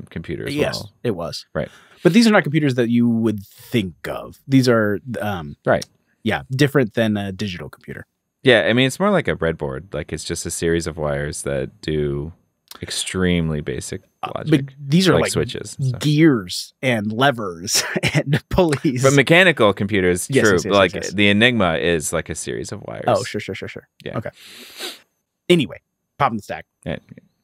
computer as well. Yes, it was. Right. But these are not computers that you would think of. These are right. Yeah, different than a digital computer. Yeah, I mean, it's more like a breadboard. Like it's just a series of wires that do extremely basic logic. But these are like switches, gears and levers and pulleys. But mechanical computers, true. Yes. The Enigma is like a series of wires. Oh, sure. Yeah. Okay. Anyway, pop in the stack. Yeah.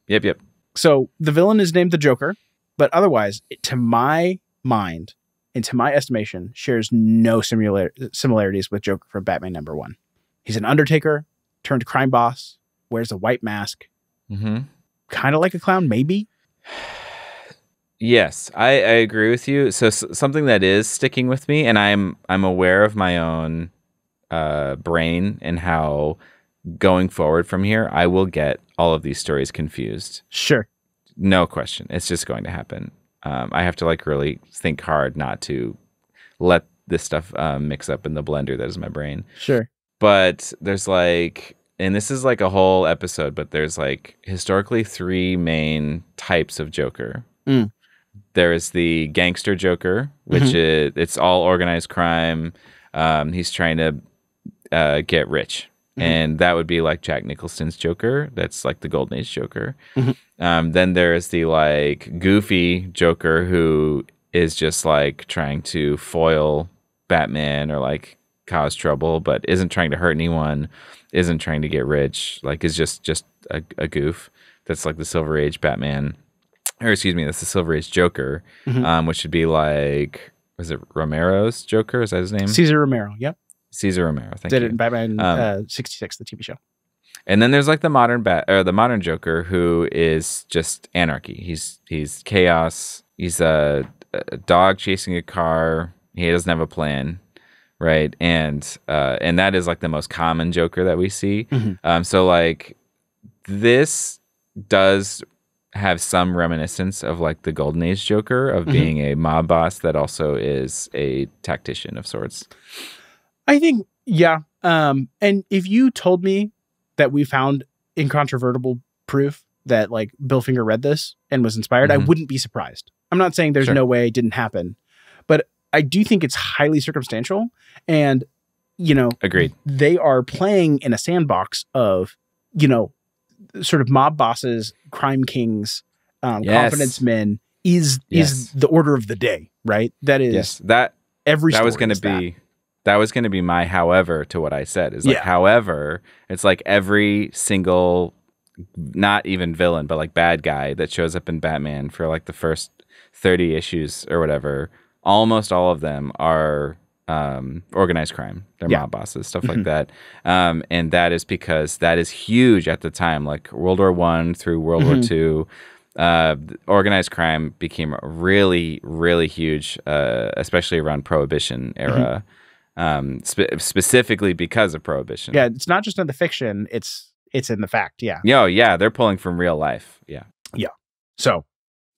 Yep. So the villain is named the Joker, but otherwise, to my mind, and to my estimation, shares no similarities with Joker from Batman #1. He's an undertaker, turned crime boss, wears a white mask, kind of like a clown, maybe? Yes, I agree with you. So something that is sticking with me, and I'm aware of my own brain and how going forward from here, I will get all of these stories confused. Sure. No question. It's just going to happen. I have to like really think hard not to let this stuff mix up in the blender that is my brain. Sure. But there's like, and this is like a whole episode, but there's like historically 3 main types of Joker. There is the gangster Joker, which it's all organized crime. He's trying to get rich. And that would be like Jack Nicholson's Joker. That's like the Golden Age Joker. Then there's the like goofy Joker who is just like trying to foil Batman or like cause trouble, but isn't trying to hurt anyone, isn't trying to get rich, like is just a goof. That's like the Silver Age Batman, or excuse me, that's the Silver Age Joker, which would be like, was it Romero's Joker? Is that his name? Cesar Romero. Yep. Cesar Romero. Thank Did you. it in Batman 66, the TV show. And then there's like the modern Joker who is just anarchy. He's chaos. He's a dog chasing a car. He doesn't have a plan, right? And that is like the most common Joker that we see. So like this does have some reminiscence of like the Golden Age Joker of being a mob boss that also is a tactician of sorts. I think, yeah. And if you told me that we found incontrovertible proof that like Bill Finger read this and was inspired, I wouldn't be surprised. I'm not saying there's no way it didn't happen, but I do think it's highly circumstantial. And, you know, agreed. They are playing in a sandbox of, you know, sort of mob bosses, crime kings, confidence men is the order of the day, right? That is that was going to be. That was going to be my however to what I said. Is like, however, it's like every single, not even villain, but like bad guy that shows up in Batman for like the first 30 issues or whatever, almost all of them are organized crime. They're mob bosses, stuff like that. And that is because that is huge at the time, like World War I through World War II. Organized crime became really, really huge, especially around Prohibition era. Specifically because of Prohibition. Yeah, it's not just in the fiction, it's in the fact. Yeah. Yeah, they're pulling from real life. Yeah. So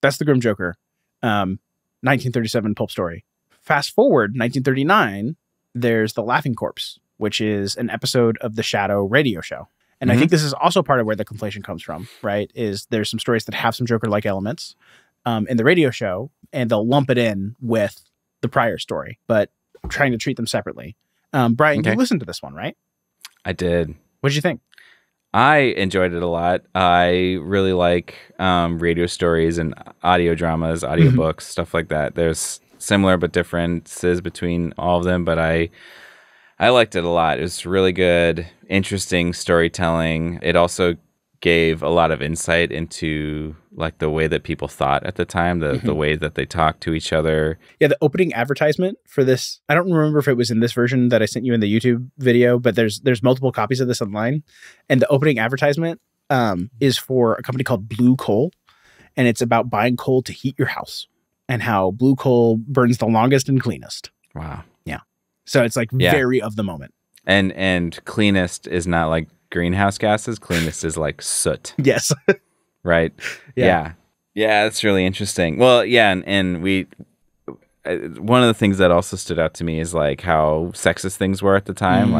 that's the Grim Joker, 1937 pulp story. Fast forward 1939, there's The Laughing Corpse, which is an episode of the Shadow radio show. And I think this is also part of where the conflation comes from, right? Is there's some stories that have some Joker-like elements in the radio show, and they'll lump it in with the prior story, but trying to treat them separately. Brian, you listened to this one, right? I did. What did you think? I enjoyed it a lot. I really like radio stories and audio dramas, audiobooks, stuff like that. There's similar but differences between all of them, but I liked it a lot. It was really good, interesting storytelling. It also gave a lot of insight into like the way that people thought at the time, the way that they talked to each other. Yeah, the opening advertisement for this, I don't remember if it was in this version that I sent you in the YouTube video, but there's multiple copies of this online. And the opening advertisement is for a company called Blue Coal. And it's about buying coal to heat your house and how blue coal burns the longest and cleanest. Wow. Yeah. So it's like very of the moment. And cleanest is not like greenhouse gases. Cleanest is like soot. Yes. Right. Yeah. That's really interesting. Well, yeah. And we, one of the things that also stood out to me is like how sexist things were at the time.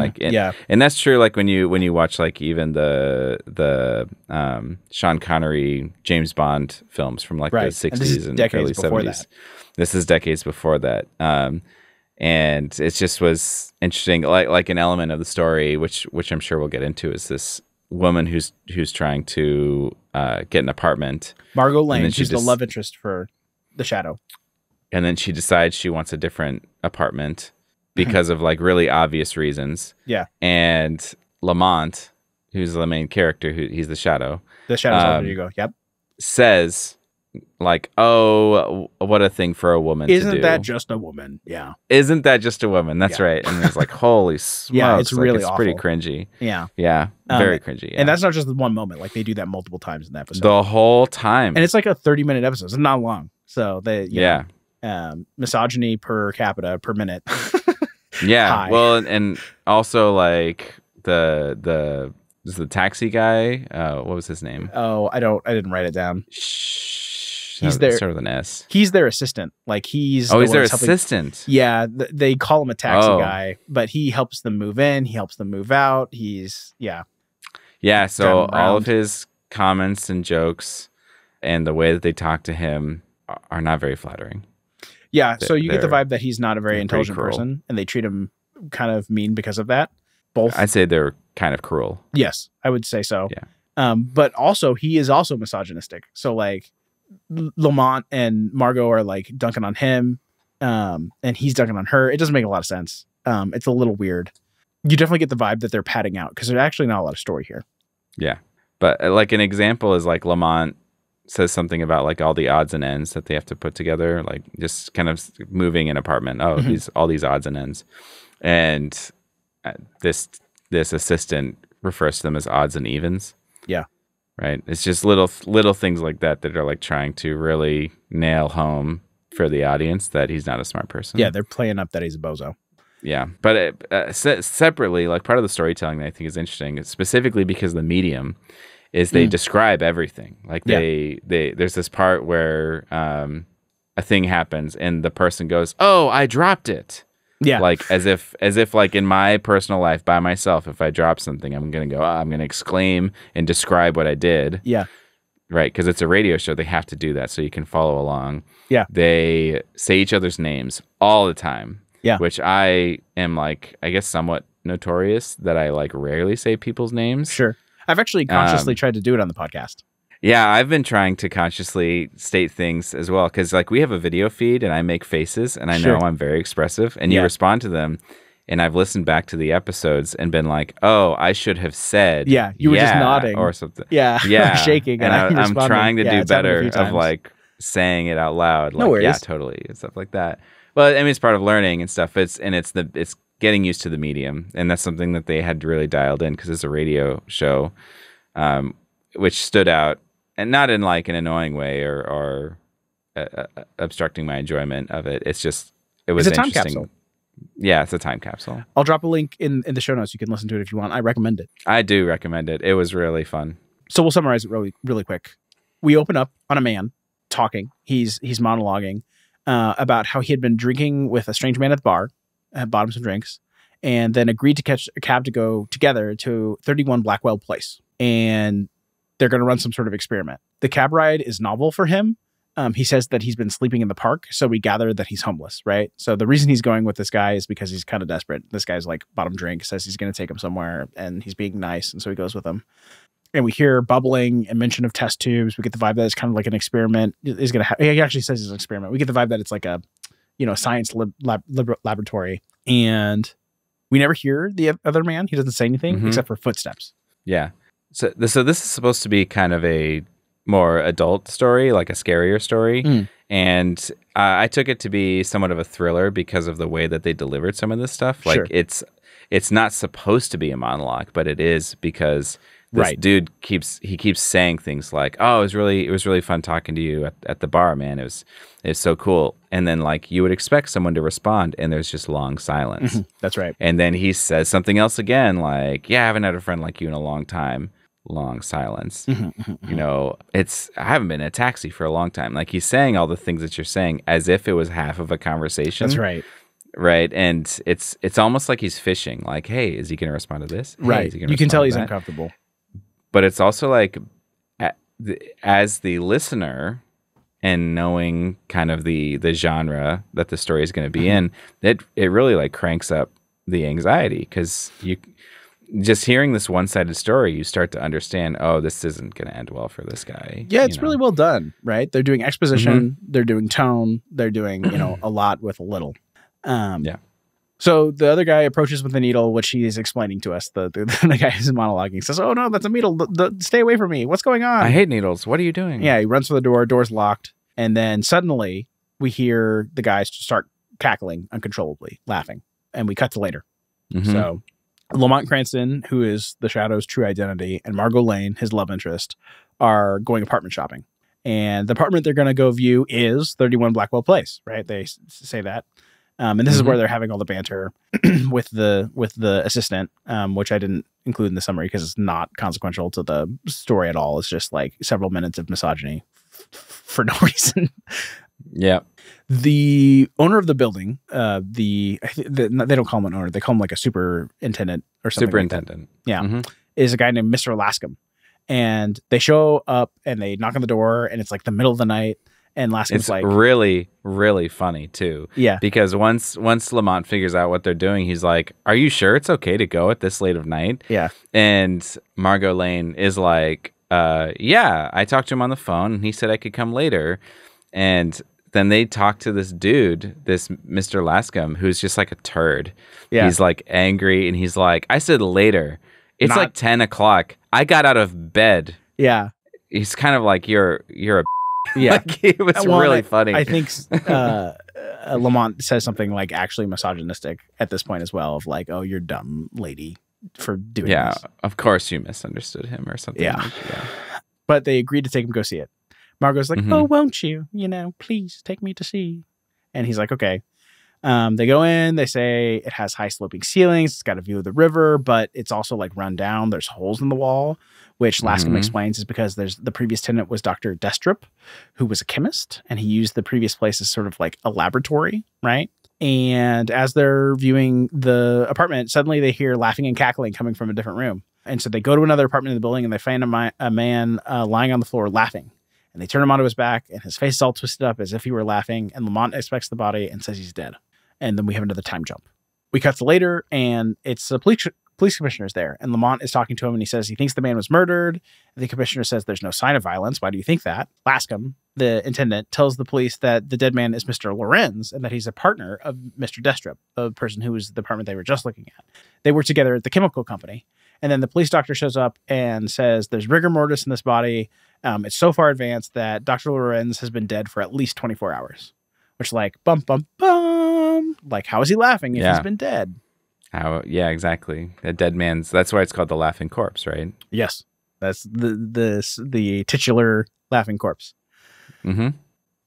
And that's true. Like when you watch like even the Sean Connery, James Bond films from like the 60s and early 70s. This is decades before that. And it just was interesting, like an element of the story, which I'm sure we'll get into, is this woman who's trying to get an apartment. Margot Lane, she's the love interest for the Shadow. And then she decides she wants a different apartment because of like really obvious reasons. Yeah. And Lamont, who's the main character, he's the Shadow. The Shadow's alter ego. Yep. Says, like, oh, what a thing for a woman to do. Isn't that just a woman? Yeah. Isn't that just a woman? That's right. And it's like, holy smokes. Yeah, it's really awful. It's pretty cringy. Yeah. Yeah. Very cringy. Yeah. And that's not just the one moment. Like, they do that multiple times in the episode. The whole time. And it's like a 30-minute episode. It's not long. So, they, misogyny per capita per minute. High. Well, and also, like, the taxi guy. What was his name? Oh, I didn't write it down. He's there. Start with an S. He's their assistant. Like he's their assistant. Yeah, they call him a taxi guy, but he helps them move in. He helps them move out. So all of his comments and jokes and the way that they talk to him are not very flattering. Yeah, so you get the vibe that he's not a very intelligent person, and they treat him kind of mean because of that. both. I'd say they're kind of cruel. Yes, I would say so. Yeah. But also he is also misogynistic. So like Lamont and Margot are like dunking on him, and he's dunking on her. It doesn't make a lot of sense. It's a little weird. You definitely get the vibe that they're padding out because there's actually not a lot of story here. Yeah. But like an example is like Lamont says something about like all the odds and ends that they have to put together, like just kind of moving an apartment. Oh, all these odds and ends. And this assistant refers to them as odds and evens. Yeah. Right. It's just little things like that are like trying to really nail home for the audience that he's not a smart person. Yeah, they're playing up that he's a bozo. Yeah, but separately, like part of the storytelling that I think is interesting, specifically because the medium is they describe everything. Like there's this part where a thing happens and the person goes, "Oh, I dropped it." Yeah, like as if like in my personal life by myself, if I drop something, I'm gonna go, I'm gonna exclaim and describe what I did. Yeah, right, because it's a radio show, they have to do that so you can follow along. Yeah, they say each other's names all the time. Yeah. Which I am like, I guess, somewhat notorious that I like rarely say people's names. Sure. I've actually consciously tried to do it on the podcast. Yeah, I've been trying to consciously state things as well. Because like we have a video feed and I make faces and I know I'm very expressive and you respond to them. And I've listened back to the episodes and been like, oh, I should have said. Yeah, you were just nodding. Or something. Yeah, shaking. And I'm trying to do better of like saying it out loud. Like, no worries. Yeah, totally. And stuff like that. Well, I mean, it's part of learning and stuff. It's getting used to the medium, and that's something that they had really dialed in because it's a radio show, which stood out, and not in like an annoying way or obstructing my enjoyment of it. It's just it was it's a interesting. Time capsule. Yeah, it's a time capsule. I'll drop a link in the show notes. You can listen to it if you want. I recommend it. I do recommend it. It was really fun. So we'll summarize it really quick. We open up on a man talking. He's monologuing. About how he had been drinking with a strange man at the bar, bought him some drinks, and then agreed to catch a cab to go together to 31 Blackwell Place. And they're going to run some sort of experiment. The cab ride is novel for him. He says that he's been sleeping in the park, so we gather that he's homeless, right? So the reason he's going with this guy is because he's kind of desperate. This guy's like bought him drink, says he's going to take him somewhere, and he's being nice, and so he goes with him. And we hear bubbling and mention of test tubes. We get the vibe that it's kind of like an experiment is going to he actually says it's an experiment. We get the vibe that it's like a, science laboratory. And we never hear the other man. He doesn't say anything except for footsteps. Yeah. So this is supposed to be kind of a more adult story, like a scarier story. And I took it to be somewhat of a thriller because of the way that they delivered some of this stuff. Like it's not supposed to be a monologue, but it is because this dude keeps saying things like, "Oh, it was really fun talking to you at the bar, man. It was so cool." And then like you would expect someone to respond, and there's just long silence. That's right. And then he says something else again, like, "Yeah, I haven't had a friend like you in a long time." Long silence. I haven't been in a taxi for a long time. Like he's saying all the things that you're saying as if it was half of a conversation. That's right. Right. And it's almost like he's fishing. Like, hey, is he going to respond to this? Right. Hey, you can tell he's uncomfortable. But it's also like, as the listener and knowing kind of the genre that the story is going to be in, it really like cranks up the anxiety because you just hearing this one-sided story, you start to understand, oh, this isn't going to end well for this guy. Yeah, it's really well done, right? They're doing exposition, they're doing tone, they're doing, a lot with a little. Yeah. So the other guy approaches with a needle, which he is explaining to us. The guy who's monologuing says, "Oh no, that's a needle. Stay away from me. What's going on? I hate needles. What are you doing?" Yeah, he runs for the door. Door's locked, and then suddenly we hear the guys start cackling uncontrollably, laughing, and we cut to later. So Lamont Cranston, who is the Shadow's true identity, and Margot Lane, his love interest, are going apartment shopping, and the apartment they're going to go view is 31 Blackwell Place. Right? They say that. And this is where they're having all the banter with the assistant, which I didn't include in the summary because it's not consequential to the story at all. It's just like several minutes of misogyny for no reason. Yeah. The owner of the building, they don't call him an owner; they call him like a superintendent or something. Superintendent. Like that. Yeah, is a guy named Mr. Lascombe, and they show up and they knock on the door, and it's like the middle of the night. And Laskin's It's like, really, really funny too. yeah, Because once Lamont figures out what they're doing, he's like, "Are you sure it's okay to go at this late of night?" yeah, And Margot Lane is like, "Yeah, I talked to him on the phone, and he said I could come later." And then they talk to this dude, this Mr. Lascum, who's just like a turd. yeah. He's like angry, and he's like, "I said later. It's Not- like 10 o'clock. I got out of bed." Yeah. He's kind of like, "You're a." Yeah. Like, it was really funny. I think Lamont says something like actually misogynistic at this point as well, of like, "Oh, you're dumb, lady, for doing this." Of course you misunderstood him or something. Yeah. But they agreed to take him go see it. Margot's like, "Oh, won't you? Please take me to see." And he's like, "Okay." They go in, they say it has high sloping ceilings, it's got a view of the river, but it's also like run down. There's holes in the wall, which Lascum explains is because the previous tenant was Dr. Destrup, who was a chemist, and he used the previous place as sort of like a laboratory, right? And as they're viewing the apartment, suddenly they hear laughing and cackling coming from a different room. And so they go to another apartment in the building and they find a man lying on the floor laughing. And they turn him onto his back and his face is all twisted up as if he were laughing. And Lamont inspects the body and says he's dead. And then we have another time jump. We cut to later, and it's the police commissioner's there. And Lamont is talking to him, and he says he thinks the man was murdered. And the commissioner says there's no sign of violence. Why do you think that? Lascum, the intendant, tells the police that the dead man is Mr. Lorenz and that he's a partner of Mr. Destrup, the person who was the apartment they were just looking at. They work together at the chemical company. And then the police doctor shows up and says there's rigor mortis in this body. It's so far advanced that Dr. Lorenz has been dead for at least 24 hours. Which, like, bum, bum, bum. Like, how is he laughing if he's been dead? Yeah, exactly. A dead man's, that's why it's called the laughing corpse, right? Yes. That's the titular laughing corpse. Mm-hmm.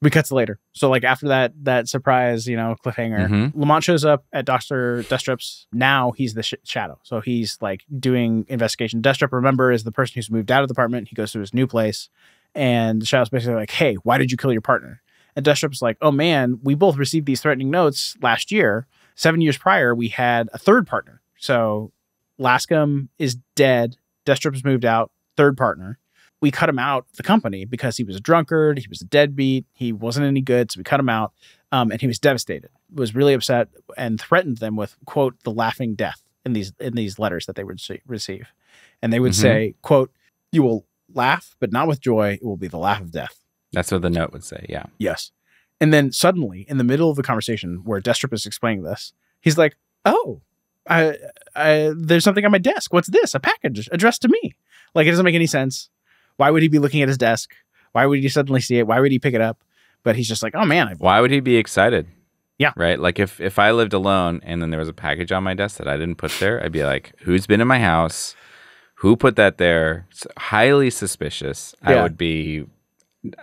We cut to later. So, like, after that surprise, cliffhanger, Lamont shows up at Dr. Destrup's. Now he's the Shadow. So he's, like, doing investigation. Destrup, remember, is the person who's moved out of the apartment. He goes to his new place. And the Shadow's basically like, "Hey, why did you kill your partner?" And Destrup's like, "Oh man, we both received these threatening notes last year. 7 years prior, we had a third partner. So Lascum is dead. Destrup's moved out. Third partner. We cut him out of the company because he was a drunkard. He was a deadbeat. He wasn't any good. So we cut him out. And he was devastated, was really upset, and threatened them with, quote, the laughing death in these letters that they would receive. And they would say, quote, you will laugh, but not with joy. It will be the laugh of death." That's what the note would say, yeah. Yes. And then suddenly, in the middle of the conversation where Destrup is explaining this, he's like, "Oh, there's something on my desk. What's this? A package addressed to me." Like, it doesn't make any sense. Why would he be looking at his desk? Why would he suddenly see it? Why would he pick it up? But he's just like, "Oh, man." Why would he be excited? Yeah. Right? Like, if I lived alone and then there was a package on my desk that I didn't put there, I'd be like, who's been in my house? Who put that there? It's highly suspicious. Yeah.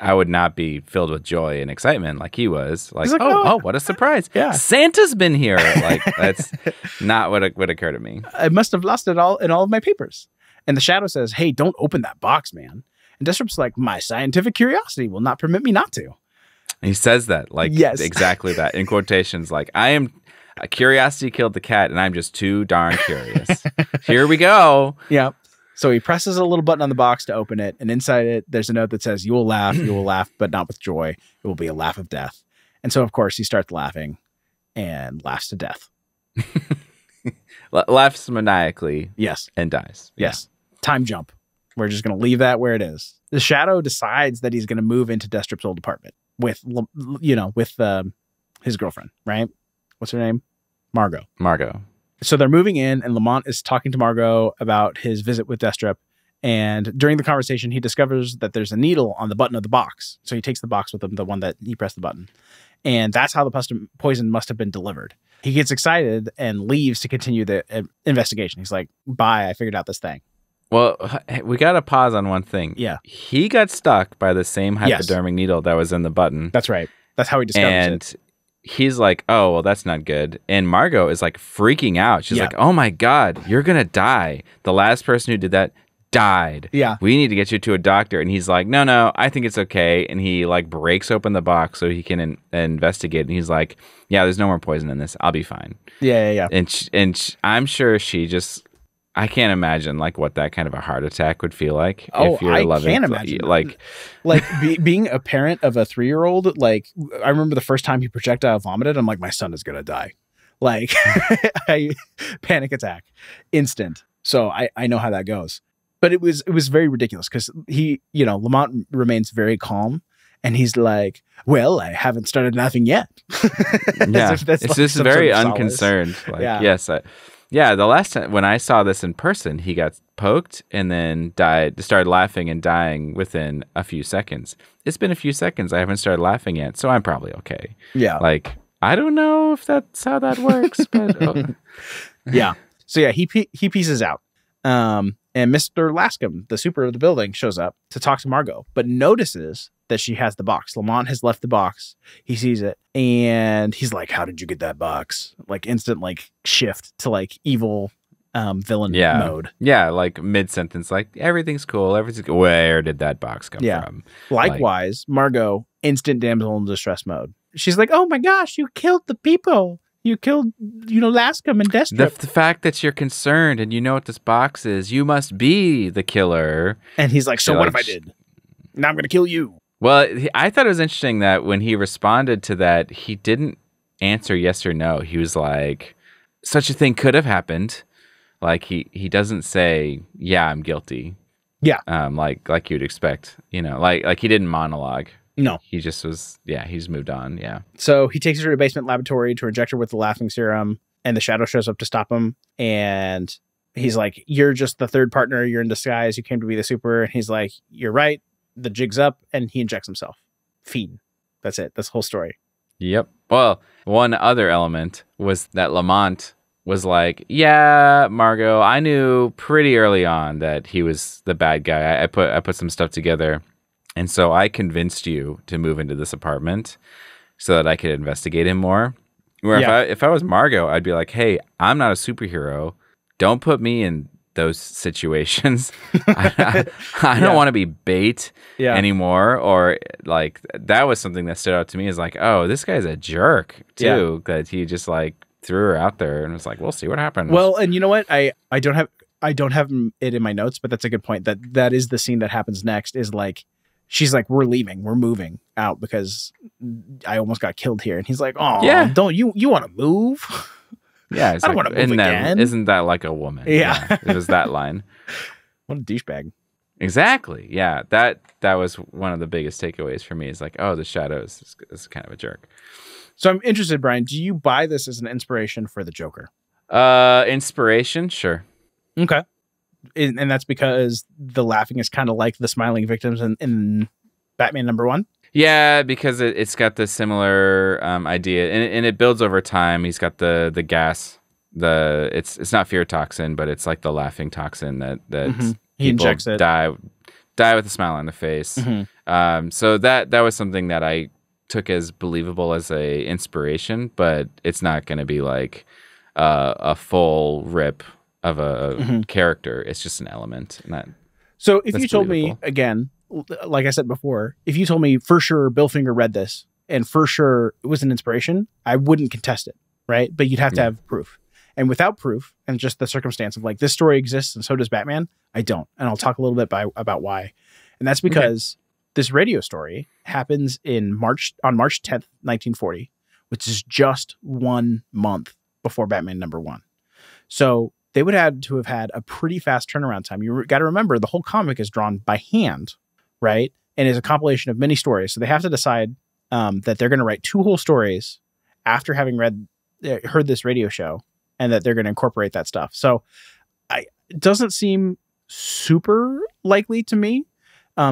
I would not be filled with joy and excitement like he was. Like, like, oh, what a surprise. Yeah. Santa's been here. Like, that's not what would occur to me. I must have lost it all in all of my papers. And the Shadow says, "Hey, don't open that box, man." And Destrup's like, "My scientific curiosity will not permit me not to." He says that, like, yes. Exactly that, in quotations, like, curiosity killed the cat, and I'm just too darn curious. Here we go. Yeah. So he presses a little button on the box to open it, and inside it, there's a note that says, you will laugh, but not with joy. It will be a laugh of death." And so, of course, he starts laughing and laughs to death. Laughs maniacally. Yes. And dies. Yes. Yeah. Time jump. We're just going to leave that where it is. The Shadow decides that he's going to move into Destrup's old apartment with his girlfriend, right? What's her name? Margot. So they're moving in, and Lamont is talking to Margot about his visit with Destrup. And during the conversation, he discovers that there's a needle on the button of the box. So he takes the box with him, the one that he pressed the button. And that's how the poison must have been delivered. He gets excited and leaves to continue the investigation. He's like, "Bye, I figured out this thing." Well, we got to pause on one thing. Yeah. He got stuck by the same hypodermic needle that was in the button. That's right. That's how he discovers it. He's like, "Oh, well, that's not good." And Margot is like freaking out. She's like, "Oh my God, you're going to die. The last person who did that died. Yeah. We need to get you to a doctor." And he's like, no, I think it's okay. And he like breaks open the box so he can investigate. And he's like, "Yeah, there's no more poison in this. I'll be fine." Yeah. And I'm sure she just, I can't imagine like what that kind of a heart attack would feel like. Oh, if you're I loving, can't imagine. Like being a parent of a 3-year-old. Like, I remember the first time he projectile vomited. I'm like, my son is gonna die. Like, I panic attack, instant. So I know how that goes. But it was very ridiculous because he, Lamont remains very calm. And he's like, well, I haven't started laughing yet. Yeah, it's like just very unconcerned. Like, yes. The last time when I saw this in person, he got poked and then started laughing and dying within a few seconds. It's been a few seconds. I haven't started laughing yet, so I'm probably okay. Yeah. Like, I don't know if that's how that works, but... Yeah. So, yeah, he pieces out. And Mr. Lascombe, the super of the building, shows up to talk to Margot, but notices that she has the box. Lamont has left the box. He sees it, and he's like, how did you get that box? Like, instant, like, shift to, like, evil villain mode. Yeah, like, mid-sentence, like, everything's cool. Where did that box come from? Likewise, Margot, instant damsel in distress mode. She's like, oh my gosh, you killed the people. You killed, Lascombe and Destrip. The fact that you're concerned and you know what this box is, you must be the killer. And he's like, so what if I did? Now I'm going to kill you. Well, I thought it was interesting that when he responded to that, he didn't answer yes or no. He was like, such a thing could have happened. Like, he doesn't say, yeah, I'm guilty. Yeah. Like you'd expect, like he didn't monologue. No. He just was, he's moved on, So he takes her to a basement laboratory to inject her with the laughing serum, and the Shadow shows up to stop him, and he's like, you're just the third partner, you're in disguise, you came to be the super, and he's like, you're right, the jig's up, and he injects himself. Fiend. That's it. That's the whole story. Yep. Well, one other element was that Lamont was like, yeah, Margot, I knew pretty early on that he was the bad guy. I put some stuff together. And so I convinced you to move into this apartment so that I could investigate him more. Where if I was Margot, I'd be like, hey, I'm not a superhero. Don't put me in those situations. I don't want to be bait anymore. Or like, that was something that stood out to me is like, oh, this guy's a jerk too. That he just like threw her out there and was like, we'll see what happens. Well, and you know what? I don't have it in my notes, but that's a good point. That is the scene that happens next is like, she's like, we're leaving. We're moving out because I almost got killed here. And he's like, oh, don't you want to move? Yeah. I don't want to move again. Isn't that like a woman? Yeah. It was that line. What a douchebag. Exactly. Yeah. That was one of the biggest takeaways for me is like, oh, the Shadow is kind of a jerk. So I'm interested, Brian, do you buy this as an inspiration for the Joker? Inspiration? Sure. Okay. And that's because the laughing is kind of like the smiling victims in Batman #1? Yeah, because it's got the similar idea, and it builds over time. He's got the gas, it's not fear toxin, but it's like the laughing toxin that he injects it. Die with a smile on their face. Mm-hmm. So that was something that I took as believable as a inspiration, but it's not going to be like a full rip of a character. It's just an element. So if you told me, again, like I said before, if you told me for sure Bill Finger read this and for sure it was an inspiration, I wouldn't contest it, right? But you'd have to have proof. And without proof and just the circumstance of like this story exists and so does Batman, I don't. And I'll talk a little bit about why. And that's because this radio story happens on March 10th, 1940, which is just 1 month before Batman #1. So they would have to have had a pretty fast turnaround time. You got to remember the whole comic is drawn by hand, right? And is a compilation of many stories. So they have to decide that they're going to write 2 whole stories after having heard this radio show, and that they're going to incorporate that stuff. So it doesn't seem super likely to me,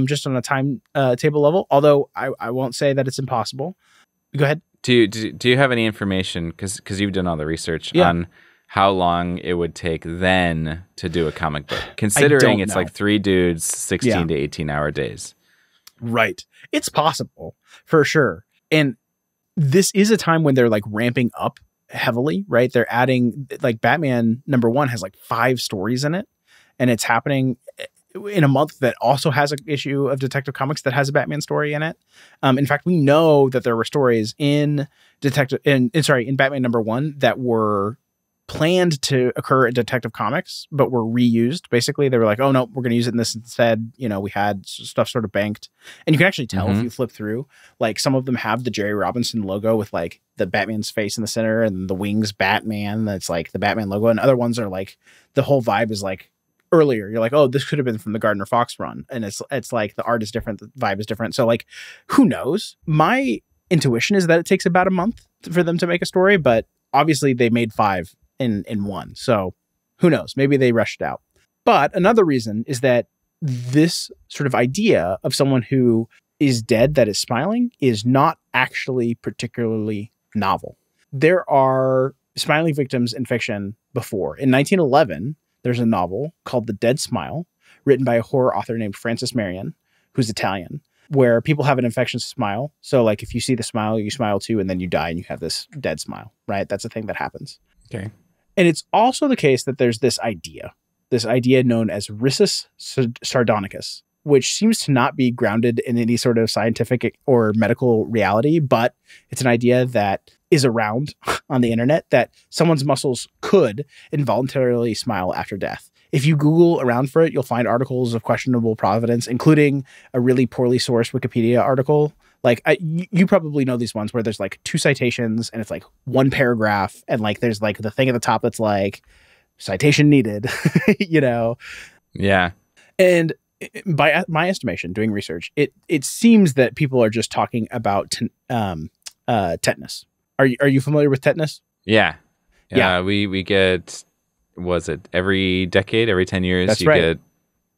just on a time table level. Although I won't say that it's impossible. Go ahead. Do you have any information? Because you've done all the research on how long it would take then to do a comic book, considering it's like 3 dudes, 16 to 18-hour days. Right. It's possible for sure. And this is a time when they're like ramping up heavily, right? They're adding, like, Batman #1 has like 5 stories in it, and it's happening in a month that also has an issue of Detective Comics that has a Batman story in it. In fact, we know that there were stories in Batman #1 that were planned to occur in Detective Comics, but were reused. Basically, they were like, oh, no, we're going to use it in this instead. You know, we had stuff sort of banked. And you can actually tell if you flip through, like some of them have the Jerry Robinson logo with like the Batman's face in the center and the wings Batman. That's like the Batman logo. And other ones are like, the whole vibe is like earlier. You're like, oh, this could have been from the Gardner Fox run. And it's like the art is different. The vibe is different. So like, who knows? My intuition is that it takes about a month for them to make a story, but obviously they made 5 in one. So who knows? Maybe they rushed it out. But another reason is that this sort of idea of someone who is dead that is smiling is not actually particularly novel. There are smiling victims in fiction before. In 1911, there's a novel called The Dead Smile, written by a horror author named Frances Marion, who's Italian, where people have an infectious smile. So like if you see the smile, you smile too, and then you die and you have this dead smile, right? That's a thing that happens. Okay. And it's also the case that there's this idea known as Rhesus sardonicus, which seems to not be grounded in any sort of scientific or medical reality, but it's an idea that is around on the internet that someone's muscles could involuntarily smile after death. If you Google around for it, you'll find articles of questionable provenance, including a really poorly sourced Wikipedia article. Like you probably know these ones where there's like 2 citations and it's like 1 paragraph. And like, there's like the thing at the top that's like citation needed, you know? Yeah. And by my estimation, doing research, it seems that people are just talking about tetanus. Are you familiar with tetanus? Yeah. Yeah. We get, was it every decade, every 10 years, That's you right. get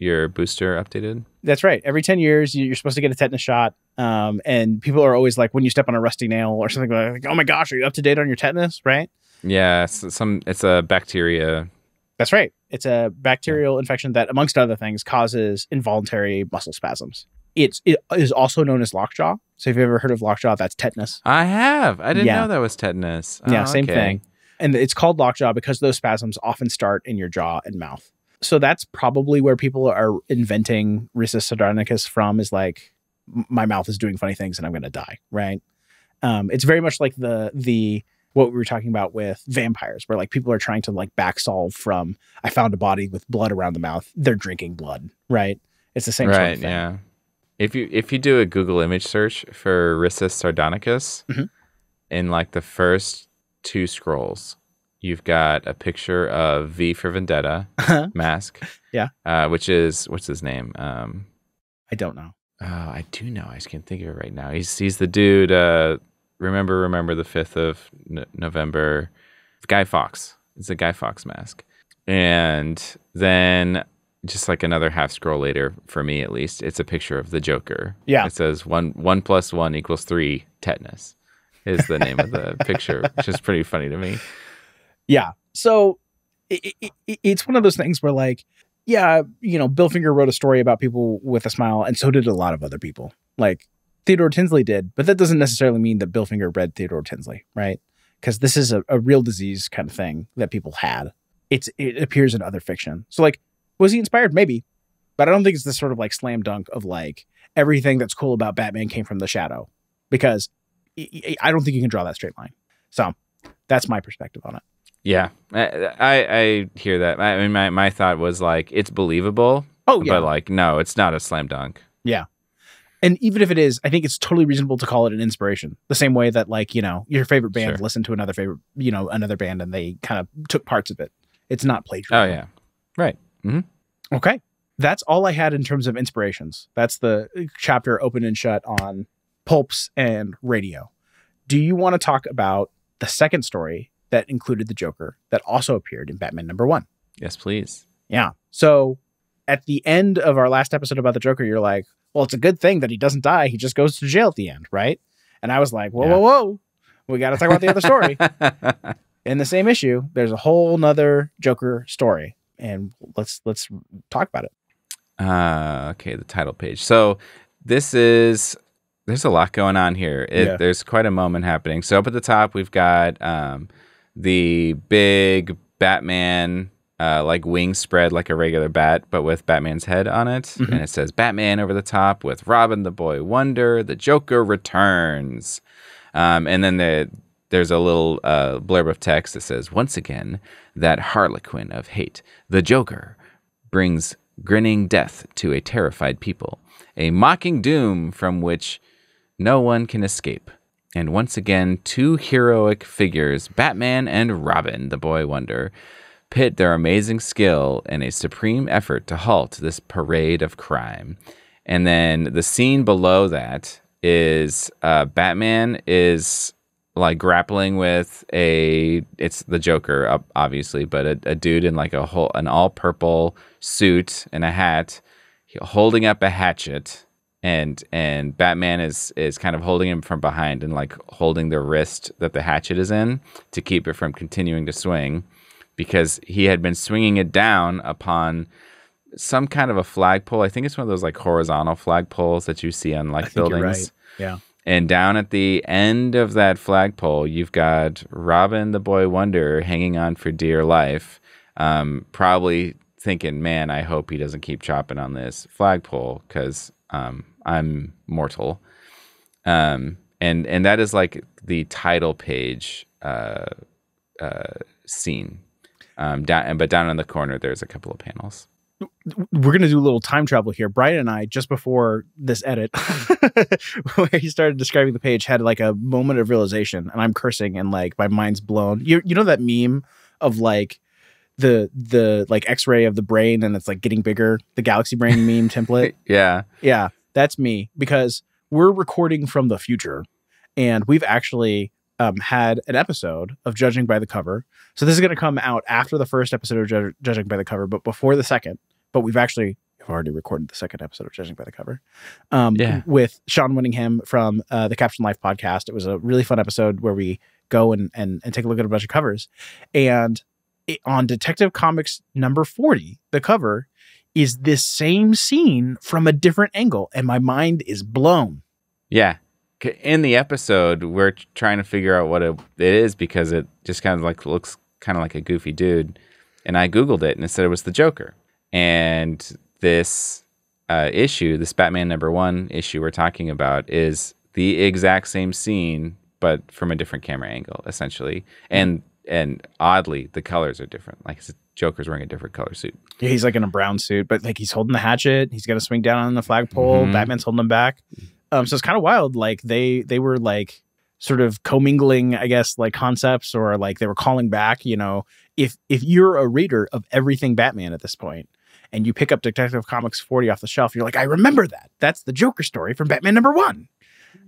your booster updated? That's right. Every 10 years, you're supposed to get a tetanus shot. And people are always like, when you step on a rusty nail or something like, oh my gosh, are you up to date on your tetanus? Right? Yeah. It's a bacteria. That's right. It's a bacterial infection that, amongst other things, causes involuntary muscle spasms. It is also known as lockjaw. So if you've ever heard of lockjaw, that's tetanus. I have. I didn't know that was tetanus. Yeah, same thing. And it's called lockjaw because those spasms often start in your jaw and mouth. So that's probably where people are inventing Rhesus sardonicus from, is like, my mouth is doing funny things and I'm going to die, right? It's very much like the what we were talking about with vampires, where like people are trying to like back solve from, I found a body with blood around the mouth, they're drinking blood, right? It's the same sort of thing. Yeah. If you do a Google image search for Rhesus sardonicus, in like the first 2 scrolls, you've got a picture of V for Vendetta mask. Yeah. Which is, what's his name? I don't know. I do know. I just can't think of it right now. He's the dude. Remember the 5th of November. Guy Fawkes. It's a Guy Fawkes mask. And then just like another half scroll later, for me at least, it's a picture of the Joker. Yeah. It says 1 + 1 = 3 tetanus is the name of the picture, which is pretty funny to me. Yeah. So it's one of those things where like, yeah, you know, Bill Finger wrote a story about people with a smile, and so did a lot of other people. Like Theodore Tinsley did, but that doesn't necessarily mean that Bill Finger read Theodore Tinsley, right? Because this is a real disease kind of thing that people had. It appears in other fiction. So like, was he inspired? Maybe. But I don't think it's this sort of like slam dunk of like, everything that's cool about Batman came from the Shadow. Because I don't think you can draw that straight line. So that's my perspective on it. Yeah, I hear that. I mean, my thought was like, it's believable. Oh, yeah. But like, no, it's not a slam dunk. Yeah. And even if it is, I think it's totally reasonable to call it an inspiration. The same way that like, you know, your favorite band listened to another band and they kind of took parts of it. It's not plagiarism. Oh, yeah. Right. Mm-hmm. Okay. That's all I had in terms of inspirations. That's the chapter open and shut on pulps and radio. Do you want to talk about the second story that included the Joker that also appeared in Batman #1? Yes, please. Yeah. So at the end of our last episode about the Joker, you're like, well, it's a good thing that he doesn't die. He just goes to jail at the end, right? And I was like, whoa. We got to talk about the other story. In the same issue, there's a whole nother Joker story. And let's talk about it. Okay, the title page. So there's a lot going on here. There's quite a moment happening. So up at the top, we've got the big Batman, like wings spread like a regular bat, but with Batman's head on it. Mm-hmm. And it says Batman over the top with Robin the Boy Wonder, the Joker returns. And then there's a little blurb of text that says, once again, that harlequin of hate, the Joker, brings grinning death to a terrified people, a mocking doom from which no one can escape. And once again, two heroic figures, Batman and Robin, the boy wonder, pit their amazing skill in a supreme effort to halt this parade of crime. And then the scene below that is Batman is like grappling with it's the Joker, obviously, but a dude in like an all purple suit and a hat, holding up a hatchet, and Batman is kind of holding him from behind and like holding the wrist that the hatchet is in to keep it from continuing to swing, because he had been swinging it down upon some kind of a flagpole. I think it's one of those like horizontal flagpoles that you see on like buildings. You're right. Yeah. And down at the end of that flagpole, you've got Robin, the boy wonder, hanging on for dear life, probably thinking, man, I hope he doesn't keep chopping on this flagpole because I'm mortal. And that is like the title page scene. But down in the corner, there's a couple of panels. We're going to do a little time travel here. Brian and I, just before this edit, where he started describing the page, had like a moment of realization, and I'm cursing and like my mind's blown. You know that meme of like the like X-ray of the brain and it's like getting bigger, the galaxy brain meme template? Yeah, that's me, because we're recording from the future, and we've actually had an episode of Judging by the Cover. So this is going to come out after the first episode of Judging by the Cover, but before the second. But we've already recorded the second episode of Judging by the Cover with Sean Winningham from the Caption Life podcast. It was a really fun episode where we go and take a look at a bunch of covers. And on Detective Comics number 40, the cover is this same scene from a different angle, and my mind is blown. Yeah. In the episode, we're trying to figure out what it is, because it just kind of like looks kind of like a goofy dude. And I Googled it, and it said it was the Joker. And this issue, this Batman #1 issue we're talking about, is the exact same scene, but from a different camera angle, essentially. And oddly, the colors are different. Like the Joker's wearing a different color suit. Yeah, he's like in a brown suit, but like he's holding the hatchet. He's going to swing down on the flagpole. Mm-hmm. Batman's holding him back. So it's kind of wild. Like they were like sort of commingling, I guess, like concepts, or like they were calling back. You know, if you're a reader of everything Batman at this point, and you pick up Detective Comics 40 off the shelf, you're like, I remember that. That's the Joker story from Batman #1.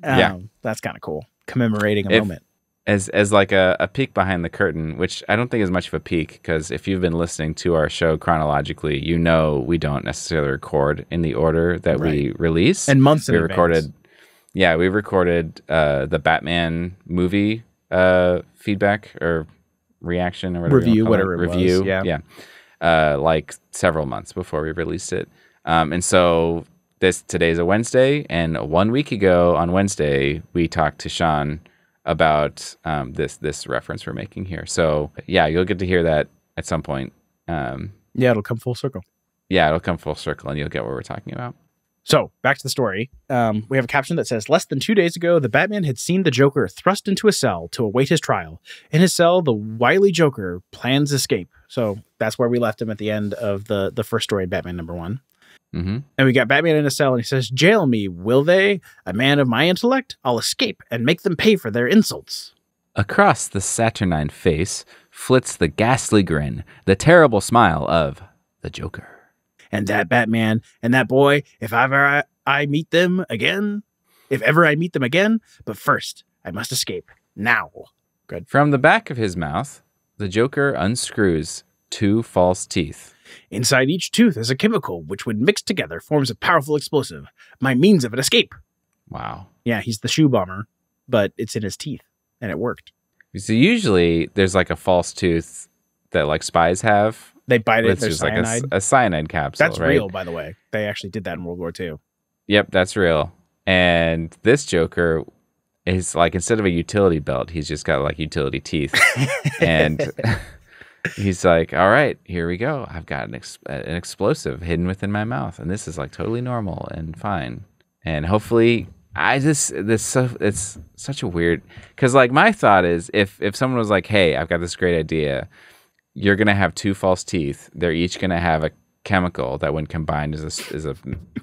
Yeah, that's kind of cool. Commemorating a moment. As like a peek behind the curtain, which I don't think is much of a peek, because if you've been listening to our show chronologically, you know we don't necessarily record in the order that we release. And months in we advance. recorded. Yeah, we recorded the Batman movie feedback or reaction or whatever review, whatever it review. Was. Yeah. Like several months before we released it. And so today's a Wednesday, and 1 week ago on Wednesday, we talked to Sean about this reference we're making here. So yeah, you'll get to hear that at some point. Yeah, it'll come full circle. Yeah, it'll come full circle, and you'll get what we're talking about. So back to the story. We have a caption that says, less than 2 days ago, the Batman had seen the Joker thrust into a cell to await his trial. In his cell, the wily Joker plans escape. So that's where we left him at the end of the first story, Batman #1. Mm-hmm. And we got Batman in a cell, and he says, jail me, will they? A man of my intellect? I'll escape and make them pay for their insults. Across the saturnine face flits the ghastly grin, the terrible smile of the Joker. And that Batman and that boy, if ever I meet them again, but first I must escape now. Good. From the back of his mouth, the Joker unscrews 2 false teeth. Inside each tooth is a chemical which, when mixed together, forms a powerful explosive. My means of an escape. Wow. Yeah, he's the shoe bomber, but it's in his teeth, and it worked. So usually there's like a false tooth that like spies have. They bite it, there's cyanide. Like a cyanide capsule. That's right? real, by the way. They actually did that in World War II. Yep, that's real. And this Joker is like, instead of a utility belt, he's just got like utility teeth. And he's like, all right, here we go. I've got an explosive hidden within my mouth. And this is like totally normal and fine. And hopefully it's such a weird, because like my thought is if someone was like, hey, I've got this great idea, you're gonna have two false teeth, they're each gonna have a chemical that when combined is a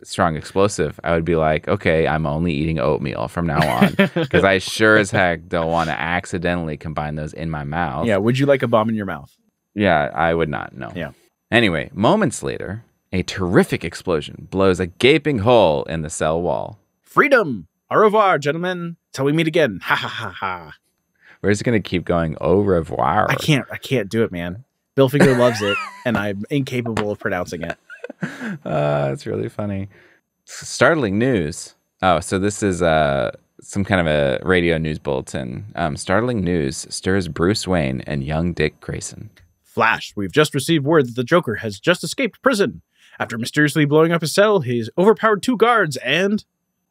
strong explosive, I would be like, okay, I'm only eating oatmeal from now on, because I sure as heck don't want to accidentally combine those in my mouth. Yeah, would you like a bomb in your mouth? Yeah, I would not, no. Yeah. Anyway, moments later, a terrific explosion blows a gaping hole in the cell wall. Freedom! Au revoir, gentlemen. Till we meet again. Ha ha ha ha. We're just gonna keep going au revoir. I can't do it, man. Bill Finger loves it, and I'm incapable of pronouncing it. It's really funny. Startling news. Oh, so this is some kind of a radio news bulletin. Startling news stirs Bruce Wayne and young Dick Grayson. Flash, we've just received word that the Joker has just escaped prison. After mysteriously blowing up his cell, he's overpowered 2 guards and...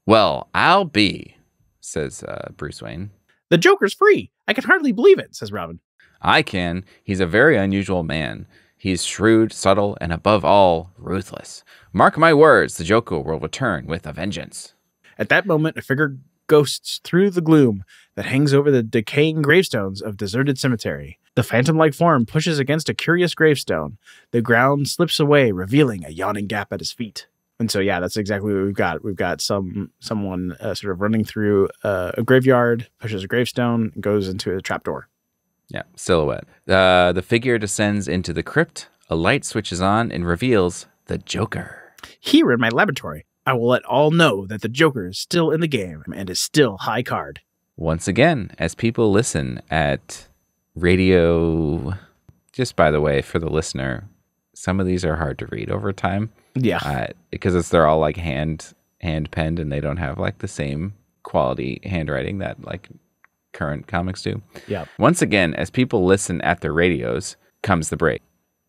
Well, I'll be, says Bruce Wayne. The Joker's free. I can hardly believe it, says Robin. I can. He's a very unusual man. He's shrewd, subtle, and above all, ruthless. Mark my words, the Joker will return with a vengeance. At that moment, a figure ghosts through the gloom that hangs over the decaying gravestones of deserted cemetery. The phantom-like form pushes against a curious gravestone. The ground slips away, revealing a yawning gap at his feet. And so, yeah, that's exactly what we've got. We've got someone sort of running through a graveyard, pushes a gravestone, and goes into a trapdoor. Yeah, silhouette. The figure descends into the crypt. A light switches on and reveals the Joker. Here in my laboratory, I will let all know that the Joker is still in the game and is still high card. Once again, as people listen at radio, just by the way, for the listener, some of these are hard to read over time. Yeah. Because they're all like hand penned and they don't have like the same quality handwriting that like current comics do. Yeah. Once again, as people listen at their radios, comes the break.